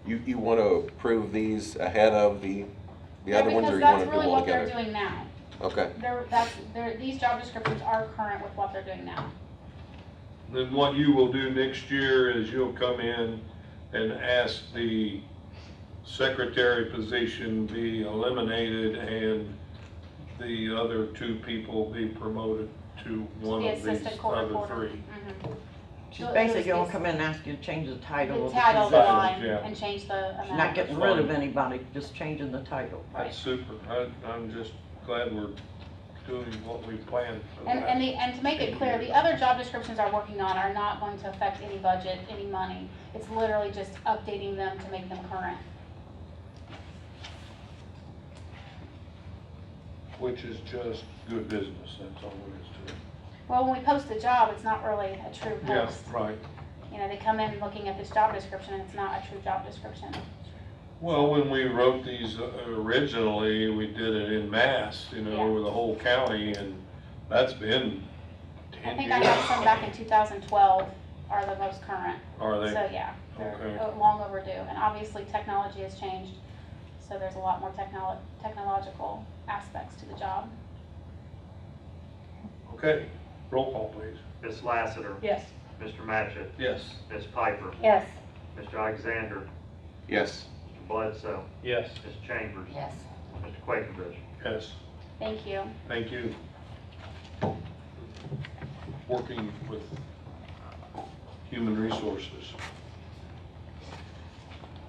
You want to approve these ahead of the Yeah, other ones, or because you that's want to do really them all what they're together? doing now. Okay. These job descriptions are current with what they're doing now. Then what you will do next year is you'll come in and ask the secretary position be eliminated and the other 2 people be promoted to one The of these assistant court other reporter. 3. Mhm. She's basically gonna come in and ask you to change the title The of the title of the position. line yeah. and change the amount. She's not getting rid of anybody, just changing the title. That's super. I'm just glad we're doing what we planned for that. And to make it clear, the other job descriptions I'm working on are not going to affect any budget, any money. It's literally just updating them to make them current. Which is just good business, that's all there is to it. Well, when we post the job, it's not really a true Yeah, post. right. You know, they come in looking at this job description and it's not a true job description. Well, when we wrote these originally, we did it in mass, you know, Yeah. with the whole county, and that's been I 10 think years. I have some back in 2012 are the most current. Are they? So, yeah, they're Okay. long overdue. And obviously, technology has changed, so there's a lot more technological aspects to the job. Okay, roll call, please. Ms. Lassiter. Yes. Mr. Matchett. Yes. Ms. Piper. Yes. Mr. Alexander. Yes. Mr. Bledsoe. Yes. Ms. Chambers. Yes. Mr. Quakenbush. Yes, Thank you. thank you. Working with human resources.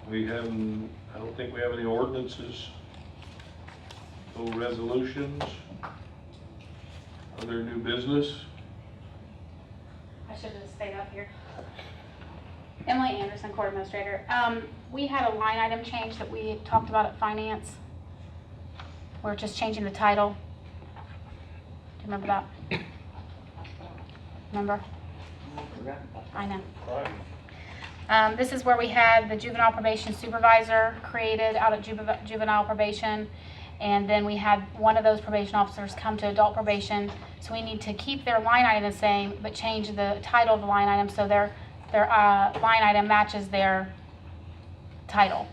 I don't think we have any ordinances, no resolutions, other new business. I should have stayed up here. Emily Anderson, Court Administrator. We had a line item change that we talked about at Finance. We're just changing the title. Do you remember that? Remember? I know. This is where we had the juvenile probation supervisor created out of juvenile probation, and then we had one of those probation officers come to adult probation. So we need to keep their line item the same, but change the title of the line item so their line item matches their title.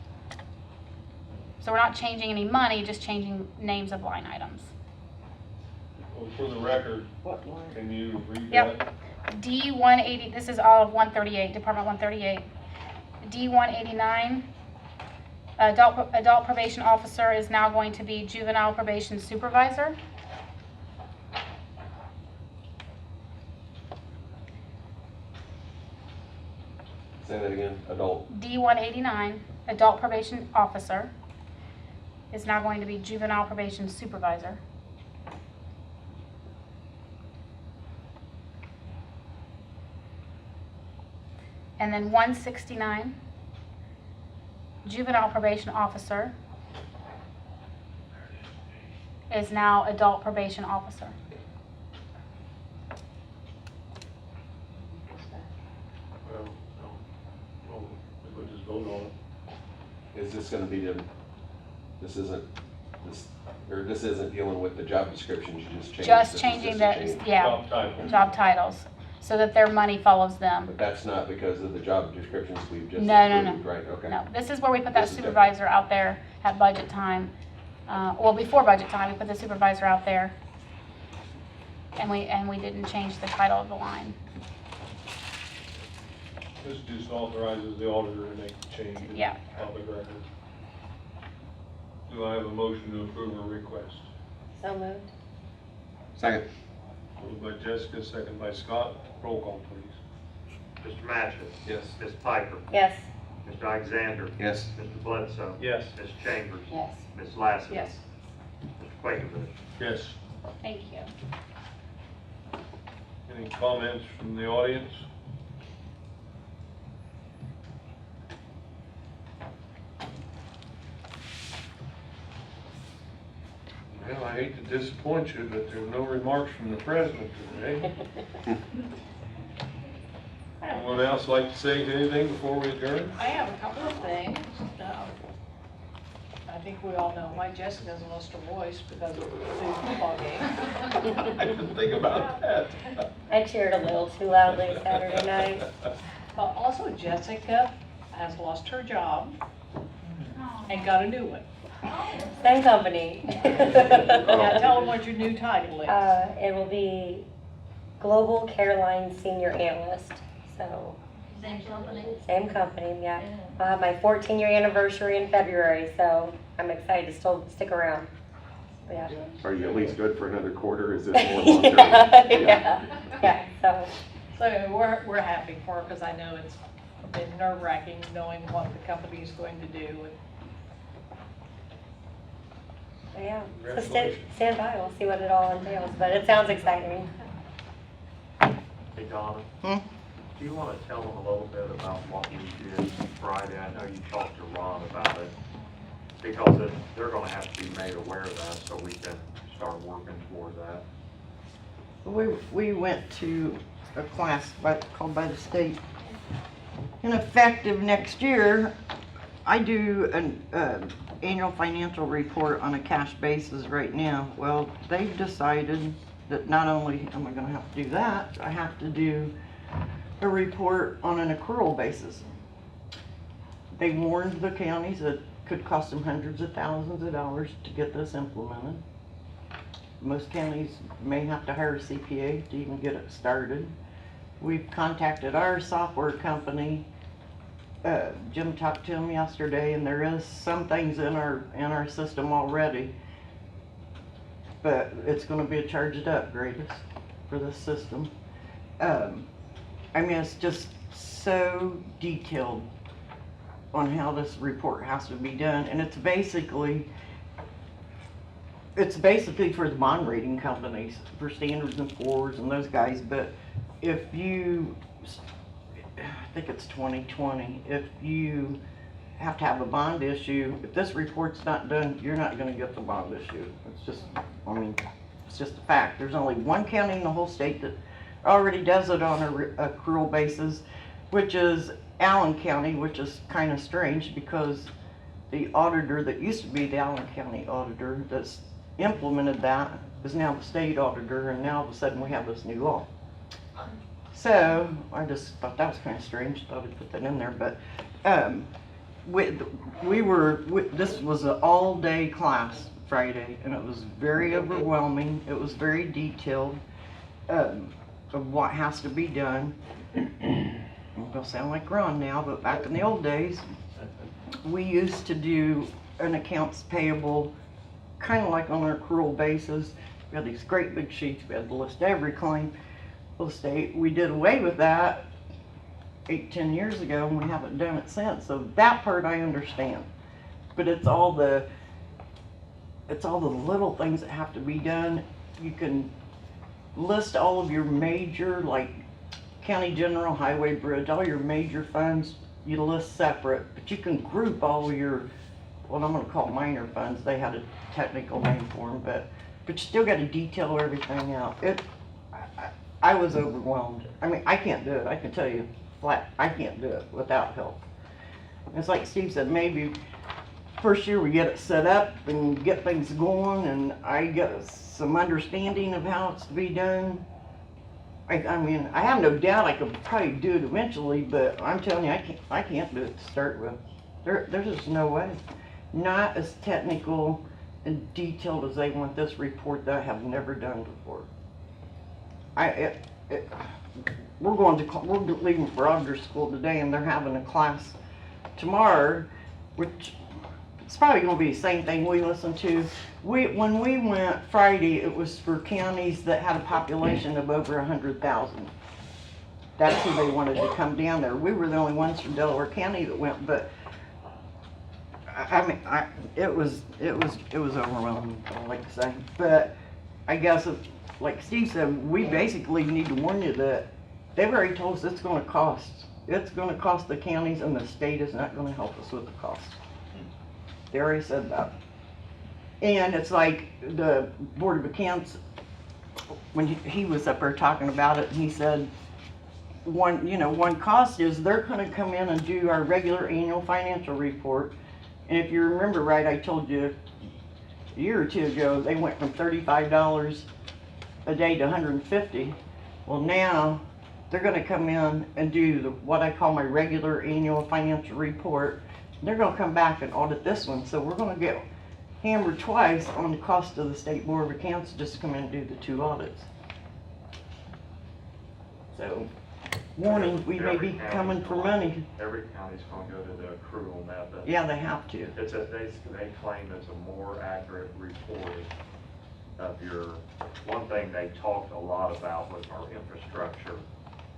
So we're not changing any money, just changing names of line items. Well, for the record, can you read Yep. that? D180, this is all of 138, Department 138. D189, adult probation officer is now going to be juvenile probation supervisor. Say that again, adult. D189, adult probation officer is now going to be juvenile probation supervisor. And then 169, juvenile probation officer is now adult probation officer. Well, no. Well, we'll just vote on it. Is this gonna be this isn't dealing with the job descriptions, you just changed. Just this is changing just a the, change. yeah, Job title. job titles, so that their money follows them. But that's not because of the job descriptions we've just No, no, approved, no. right? Okay. No, this is where we put that This is different. supervisor out there at budget time. Well, before budget time, we put the supervisor out there. And we didn't change the title of the line. This just authorizes the auditor to make the change in Yeah. public record. Do I have a motion to approve a request? So moved. Second. Moved by Jessica, second by Scott. Roll call, please. Mr. Matchett? Yes. Ms. Piper? Yes. Mr. Alexander? Yes. Mr. Bledsoe? Yes. Ms. Chambers? Yes. Ms. Lassiter? Yes. Mr. Quakovich? Yes. Thank you. Any comments from the audience? Well, I hate to disappoint you, but there are no remarks from the president today. Anyone else like to say anything before we adjourn? I have a couple of things. I think we all know why Jessica's lost her voice because of the football game. I didn't think about that. I cheered a little too loudly Saturday night. But also Jessica has lost her job and got a new one. Same company. Now tell them what your new title is. It will be Global Careline Senior Analyst, so. Same company? Same company, yeah. I'll have my 14-year anniversary in February, so I'm excited to still stick around. Yeah. Are you at least good for another quarter? Is this more long-term? Yeah, so. So we're happy for her because I know it's been nerve-wracking knowing what the company is going to do. Yeah, so Congratulations. stand by, we'll see what it all entails, but it sounds exciting. Hey, Donna? Do you want to tell them a little bit about what we did Friday? I know you talked to Ron about it, because they're going to have to be made aware of that so we can start working toward that. We went to a class called by the state. And effective next year, I do an annual financial report on a cash basis right now. Well, they've decided that not only am I gonna have to do that, I have to do a report on an accrual basis. They warned the counties that it could cost them hundreds of thousands of dollars to get this implemented. Most counties may have to hire a CPA to even get it started. We've contacted our software company. Jim talked to him yesterday, and there is some things in our system already, but it's going to be a charged upgrade for this system. I mean, it's just so detailed on how this report has to be done, and it's basically for the bond rating companies, for Standards and Poor's and those guys. But if you I think it's 2020, if you have to have a bond issue, if this report's not done, you're not gonna get the bond issue. It's just, I mean, it's just a fact. There's only one county in the whole state that already does it on a accrual basis, which is Allen County, which is kind of strange because the auditor that used to be the Allen County auditor that's implemented that is now the state auditor, and now all of a sudden we have this new law. So I just thought that was kind of strange, thought I'd put that in there, but this was an all-day class Friday, and it was very overwhelming. It was very detailed of what has to be done. I'm gonna sound like Ron now, but back in the old days, we used to do an accounts payable kind of like on an accrual basis. We had these great big sheets. We had to list every claim. We did away with that 8-10 years ago, and we haven't done it since. So that part I understand, but it's all the little things that have to be done. You can list all of your major, like county general, highway, bridge, all your major funds. You list separate, but you can group all of your, what I'm going to call minor funds. They had a technical name for them, but you still got to detail everything out. I was overwhelmed. I mean, I can't do it. I can tell you flat, I can't do it without help. It's like Steve said, maybe first year we get it set up and get things going, and I get some understanding of how it's to be done. I mean, I have no doubt I could probably do it eventually, but I'm telling you, I can't do it to start with. There's just no way. Not as technical and detailed as they want this report that I have never done before. We're leaving for auditor school today, and they're having a class tomorrow, which it's probably going to be the same thing we listen to. When we went Friday, it was for counties that had a population of over 100,000. That's who they wanted to come down there. We were the only ones from Delaware County that went, but it was overwhelming, all I can say. But I guess, like Steve said, we basically need to warn you that they've already told us it's going to cost. It's going to cost the counties, and the state is not going to help us with the cost. They already said that. And it's like the Board of Accounts, when he was up there talking about it, he said, one cost is they're going to come in and do our regular annual financial report. And if you remember right, I told you a year or two ago, they went from $35 a day to $150. Well, now they're going to come in and do what I call my regular annual financial report. They're going to come back and audit this one, so we're going to get hammered twice on the cost of the State Board of Accounts just to come in and do the 2 audits. So, warning, we may be coming for money. Every county's going to go to the accrual method. Yeah, they have to. They claim it's a more accurate reporting of your, one thing they talked a lot about was our infrastructure.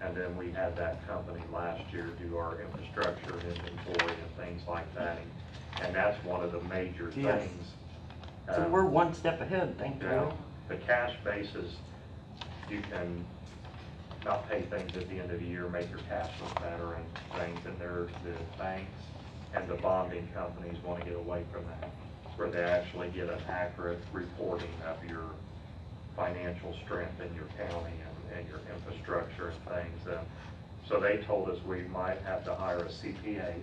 And then we had that company last year do our infrastructure and inventory and things like that. And that's one of the major things. So we're one step ahead, thank you. The cash basis, you can not pay things at the end of the year, make your cash look better and things, and the banks and the bonding companies want to get away from that, where they actually get an accurate reporting of your financial strength in your county and your infrastructure and things. So they told us we might have to hire a CPA,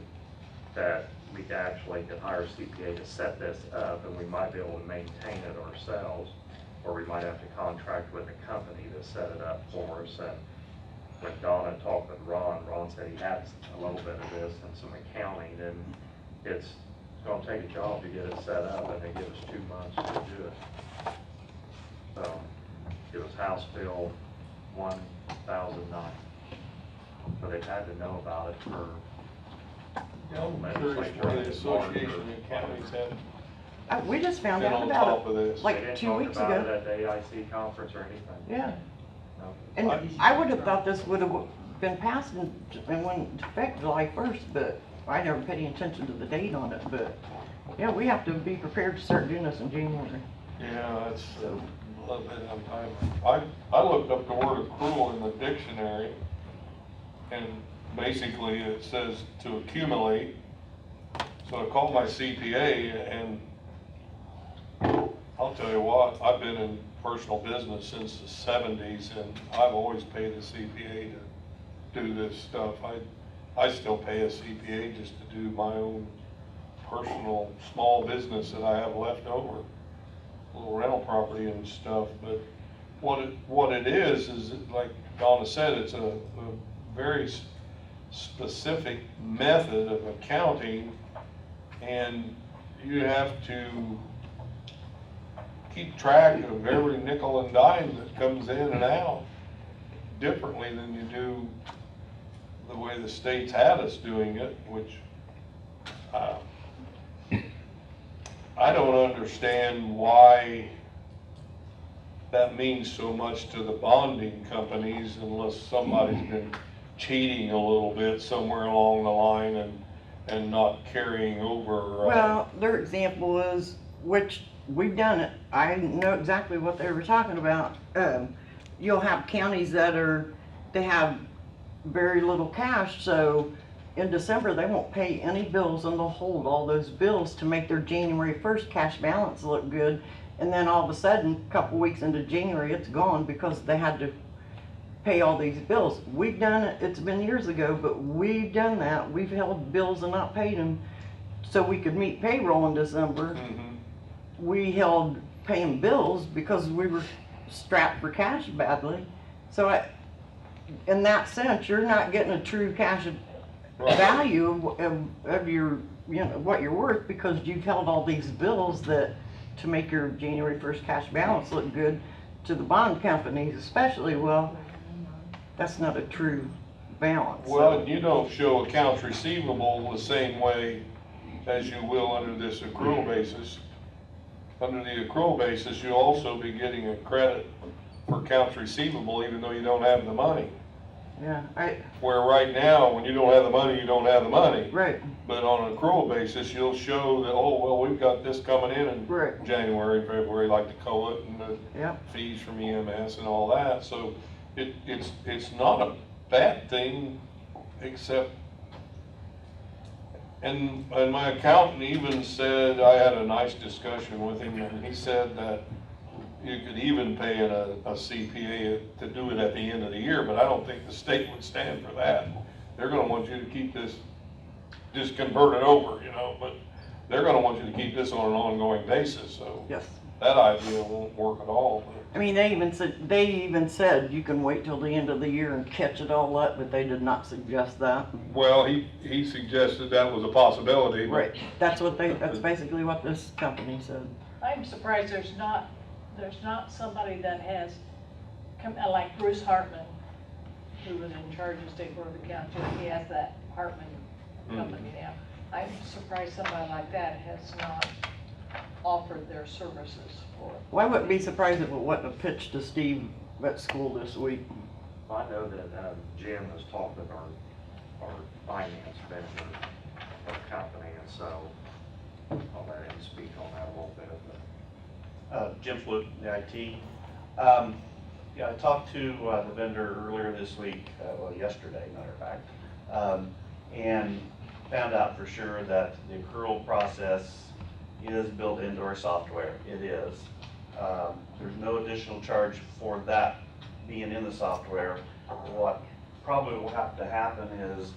that we actually could hire a CPA to set this up, and we might be able to maintain it ourselves, or we might have to contract with a company to set it up for us. And when Donna talked with Ron said he has a little bit of this and some accounting, and it's going to take a job to get it set up, and they give us 2 months to do it. So it was House Bill 1009. So they've had to know about it for I'm curious where the Association of Counties had We just found been out on about top it of this. like 2 weeks ago. They didn't talk about it at the AIC conference or anything? Yeah. No. And I would have thought this would have been passed and went into effect July 1st, but I never paid any attention to the date on it. But yeah, we have to be prepared to start doing this in January. Yeah, that's a little bit of time. I looked up the word accrual in the dictionary, and basically it says to accumulate. So I called my CPA, and I'll tell you what, I've been in personal business since the 70s, and I've always paid a CPA to do this stuff. I still pay a CPA just to do my own personal small business that I have left over, a little rental property and stuff. But what it is like Donna said, it's a very specific method of accounting, and you have to keep track of every nickel and dime that comes in and out differently than you do the way the state's had us doing it, which I don't understand why that means so much to the bonding companies unless somebody's been cheating a little bit somewhere along the line and not carrying over. Well, their example is, which we've done it, I know exactly what they were talking about. You'll have counties they have very little cash, so in December they won't pay any bills, and they'll hold all those bills to make their January 1st cash balance look good. And then all of a sudden, a couple weeks into January, it's gone because they had to pay all these bills. We've done it, it's been years ago, but we've done that. We've held bills and not paid them so we could meet payroll in December. Mm-hmm. We held paying bills because we were strapped for cash badly. So in that sense, you're not getting a true cash value of your, what you're worth, because you've held all these bills that to make your January 1st cash balance look good to the bond companies especially. Well, that's not a true balance. Well, so. you don't show accounts receivable the same way as you will under this accrual basis. Under the accrual basis, you'll also be getting a credit for accounts receivable even though you don't have the money. Yeah, Where right now, when you don't have the money, you don't have the money. Right. But on an accrual basis, you'll show that, oh, well, we've got this coming in right. January, February, like the COLA and the Yep. fees from EMS and all that. So it's not a bad thing, except, and my accountant even said, I had a nice discussion with him, and he said that you could even pay a CPA to do it at the end of the year, but I don't think the state would stand for that. They're gonna want you to keep this, just convert it over, but they're gonna want you to keep this on an ongoing basis, so. Yes. That idea won't work at all. I mean, they even said you can wait till the end of the year and catch it all up, but they did not suggest that. Well, he suggested that was a possibility. Right. That's basically what this company said. I'm surprised there's not somebody that has, like Bruce Hartman, who was in charge of State Board of Accounts, he has that Hartman company now. I'm surprised somebody like that has not offered their services for it. Well, I wouldn't be surprised if it wasn't a pitch to Steve at school this week. I know that Jim has talked with our finance vendor or company, and so I'll let him speak on that a little bit. Jim Flood, the IT. Yeah, I talked to the vendor earlier this week, yesterday, matter of fact, and found out for sure that the accrual process is built into our software. It is. There's no additional charge for that being in the software. What probably will have to happen is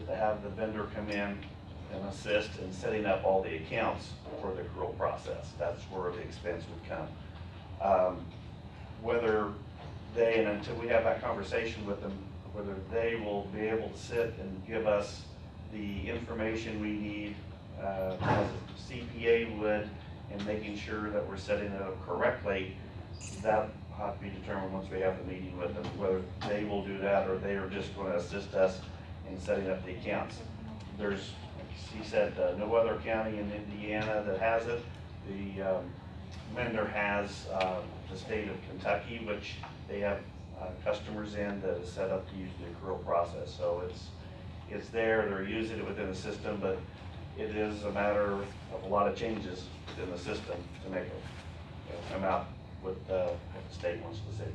to have the vendor come in and assist in setting up all the accounts for the accrual process. That's where the expense would come. Whether they, and until we have that conversation with them, whether they will be able to sit and give us the information we need as a CPA would, and making sure that we're setting it up correctly, that will have to be determined once we have the meeting with them, whether they will do that or they are just going to assist us in setting up the accounts. There's, he said, no other county in Indiana that has it. The vendor has the state of Kentucky, which they have customers in that is set up to use the accrual process. So it's there, they're using it within the system, but it is a matter of a lot of changes within the system to make it come out with what the state wants to see.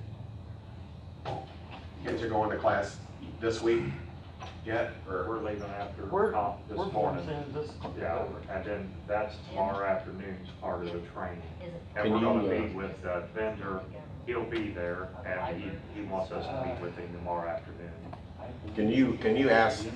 Kids are going to class this week. Yeah, we're leaving after We're this going morning. this. Yeah, and then that's tomorrow afternoon's part of the training. And Can we're gonna you, meet with the vendor, he'll be there, and he wants us to meet with him tomorrow afternoon. Can you ask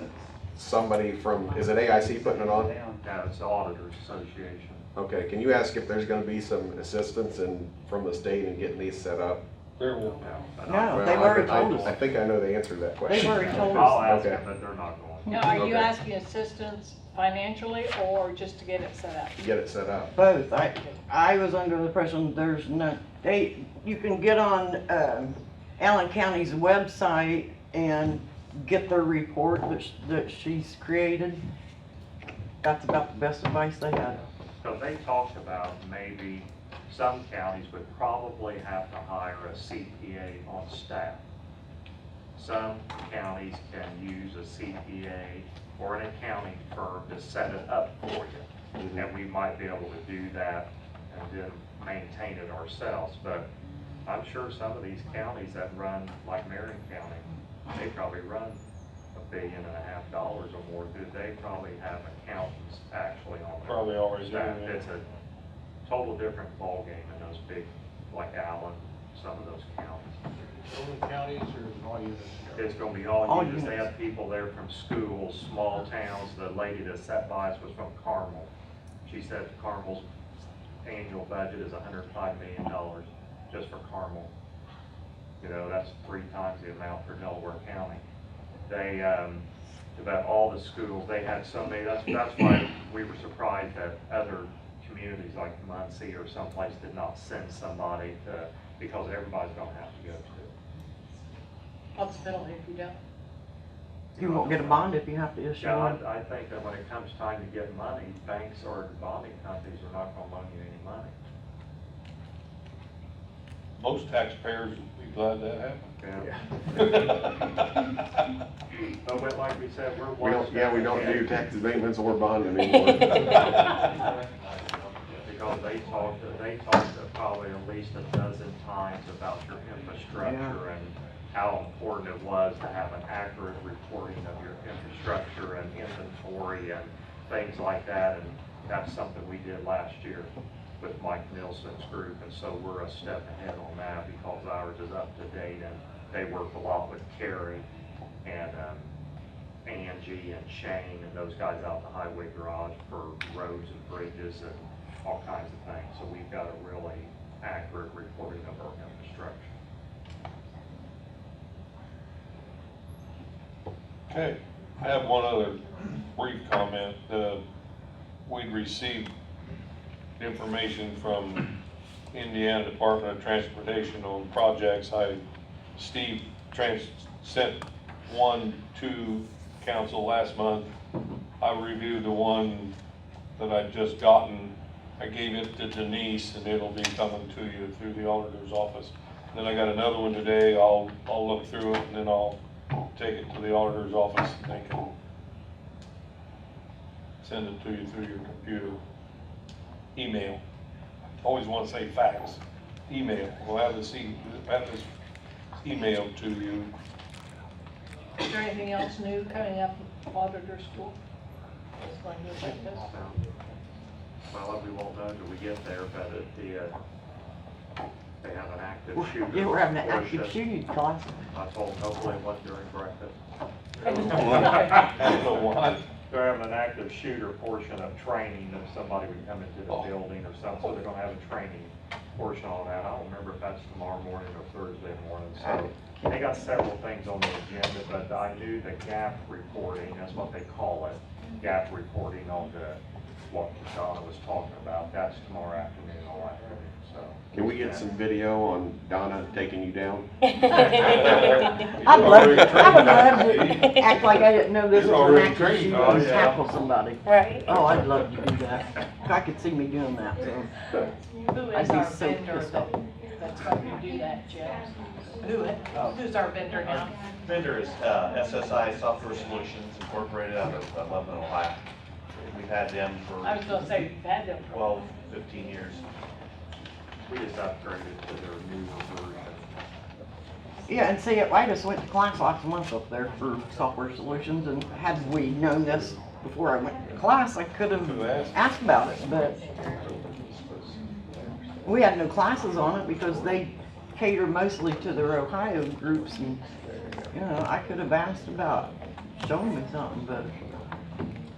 somebody from, is it AIC putting it on? No, it's the Auditors Association. Okay, can you ask if there's gonna be some assistance from the state in getting these set up? There will. And No, Well, they've already I- told us. I think I know the answer to that They've question. already told I'll us. ask Okay. them, but they're not going. Now, are you Okay. asking assistance financially or just to get it set up? Get it set up. Both. I was under the impression there's no, you can get on, Allen County's website and get their report that she's created. That's about the best advice they had. So they talked about maybe some counties would probably have to hire a CPA on staff. Some counties can use a CPA or an accounting firm to set it up for you. And we might be able to do that and then maintain it ourselves. But I'm sure some of these counties that run, like Marion County, they probably run $1.5 billion or more. They probably have accountants actually on their Probably always staff. do, yeah. It's a total different ballgame in those big, like Allen, some of those counties. Only counties or all units? It's gonna be All all units. They units. have people there from schools, small towns. The lady that sat by us was from Carmel. She said Carmel's annual budget is $105 million just for Carmel. You know, that's 3 times the amount for Delaware County. They, about all the schools, they had so many, that's why we were surprised that other communities like Muncie or someplace did not send somebody to, because everybody's gonna have to go to. What's the penalty if you don't? You won't get a bond if you have to issue Yeah, one. I think that when it comes time to get money, banks or bonding companies are not gonna loan you any money. Most taxpayers would be glad that happened. Yeah. But like we said, we're. We don't do tax abatements or bonding anymore. Because they talked probably at least a dozen times about your infrastructure and how important it was to have an accurate reporting of your infrastructure and inventory and things like that. And that's something we did last year with Mike Nilsson's group. And so we're a step ahead on that because ours is up to date and they work a lot with Kerry and Angie and Shane and those guys out in the highway garage for roads and bridges and all kinds of things. So we've got a really accurate reporting of our infrastructure. Okay, I have one other brief comment. We'd received information from Indiana Department of Transportation on projects. Steve sent one to council last month. I reviewed the one that I'd just gotten. I gave it to Denise and it'll be coming to you through the auditor's office. Then I got another one today. I'll look through it and then I'll take it to the auditor's office and they can send it to you through your computer. Email. Always want to say fax. Email. We'll have this emailed to you. Is there anything else new coming up in auditor school? That's going to affect us? Well, we won't know until we get there, but they have an active shooter. Yeah, we're having an active portion. shooting class. I told them hopefully it wasn't during breakfast. What? They're having an active shooter portion of training if somebody would come into the building or something, so they're gonna have a training portion on that. I don't remember if that's tomorrow morning or Thursday morning, so they got several things on the agenda, but I knew the gap reporting, that's what they call it, gap reporting on what Donna was talking about, that's tomorrow afternoon, all afternoon, so. Can we get some video on Donna taking you down? I would love to act like I didn't know this You're was an already active trained. shooting Oh, and yeah. tackle somebody. Right. Oh, I'd love to do that. If I could see me doing that, so. Who I'd is be our so vendor pissed off. that's going to do that, Jeff? Who's our vendor now? Vendor is SSI Software Solutions Incorporated out of Lebanon, Ohio. We've had them I was for gonna say, you've had them for 12, 15 years. We just upgraded to their new version. Yeah, and see, I just went to class last month up there for software solutions, and had we known this before I went to class, I could have asked about it, but we had no classes on it because they cater mostly to their Ohio groups, and, you know, I could have asked about showing me something, but.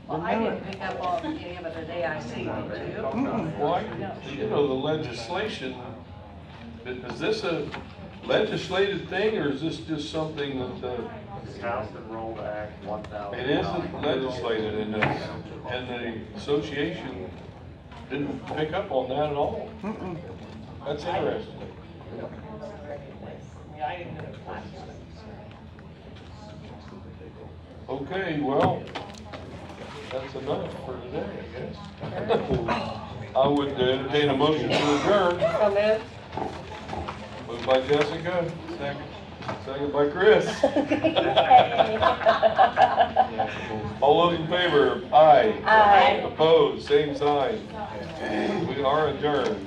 Well, I didn't pick up on any of it today, I see you too. Well, you know, the legislation, is this a legislated thing, or is this just something that the? House Enrolled Act 1000. It isn't legislated in this, and the association didn't pick up on that at all. That's interesting. Yeah, I didn't go to classes. Okay, well, that's enough for today, I guess. I would entertain a motion to adjourn. So moved. Moved by Jessica, second by Chris. All those in favor, aye. Aye. Opposed, same sign. We are adjourned.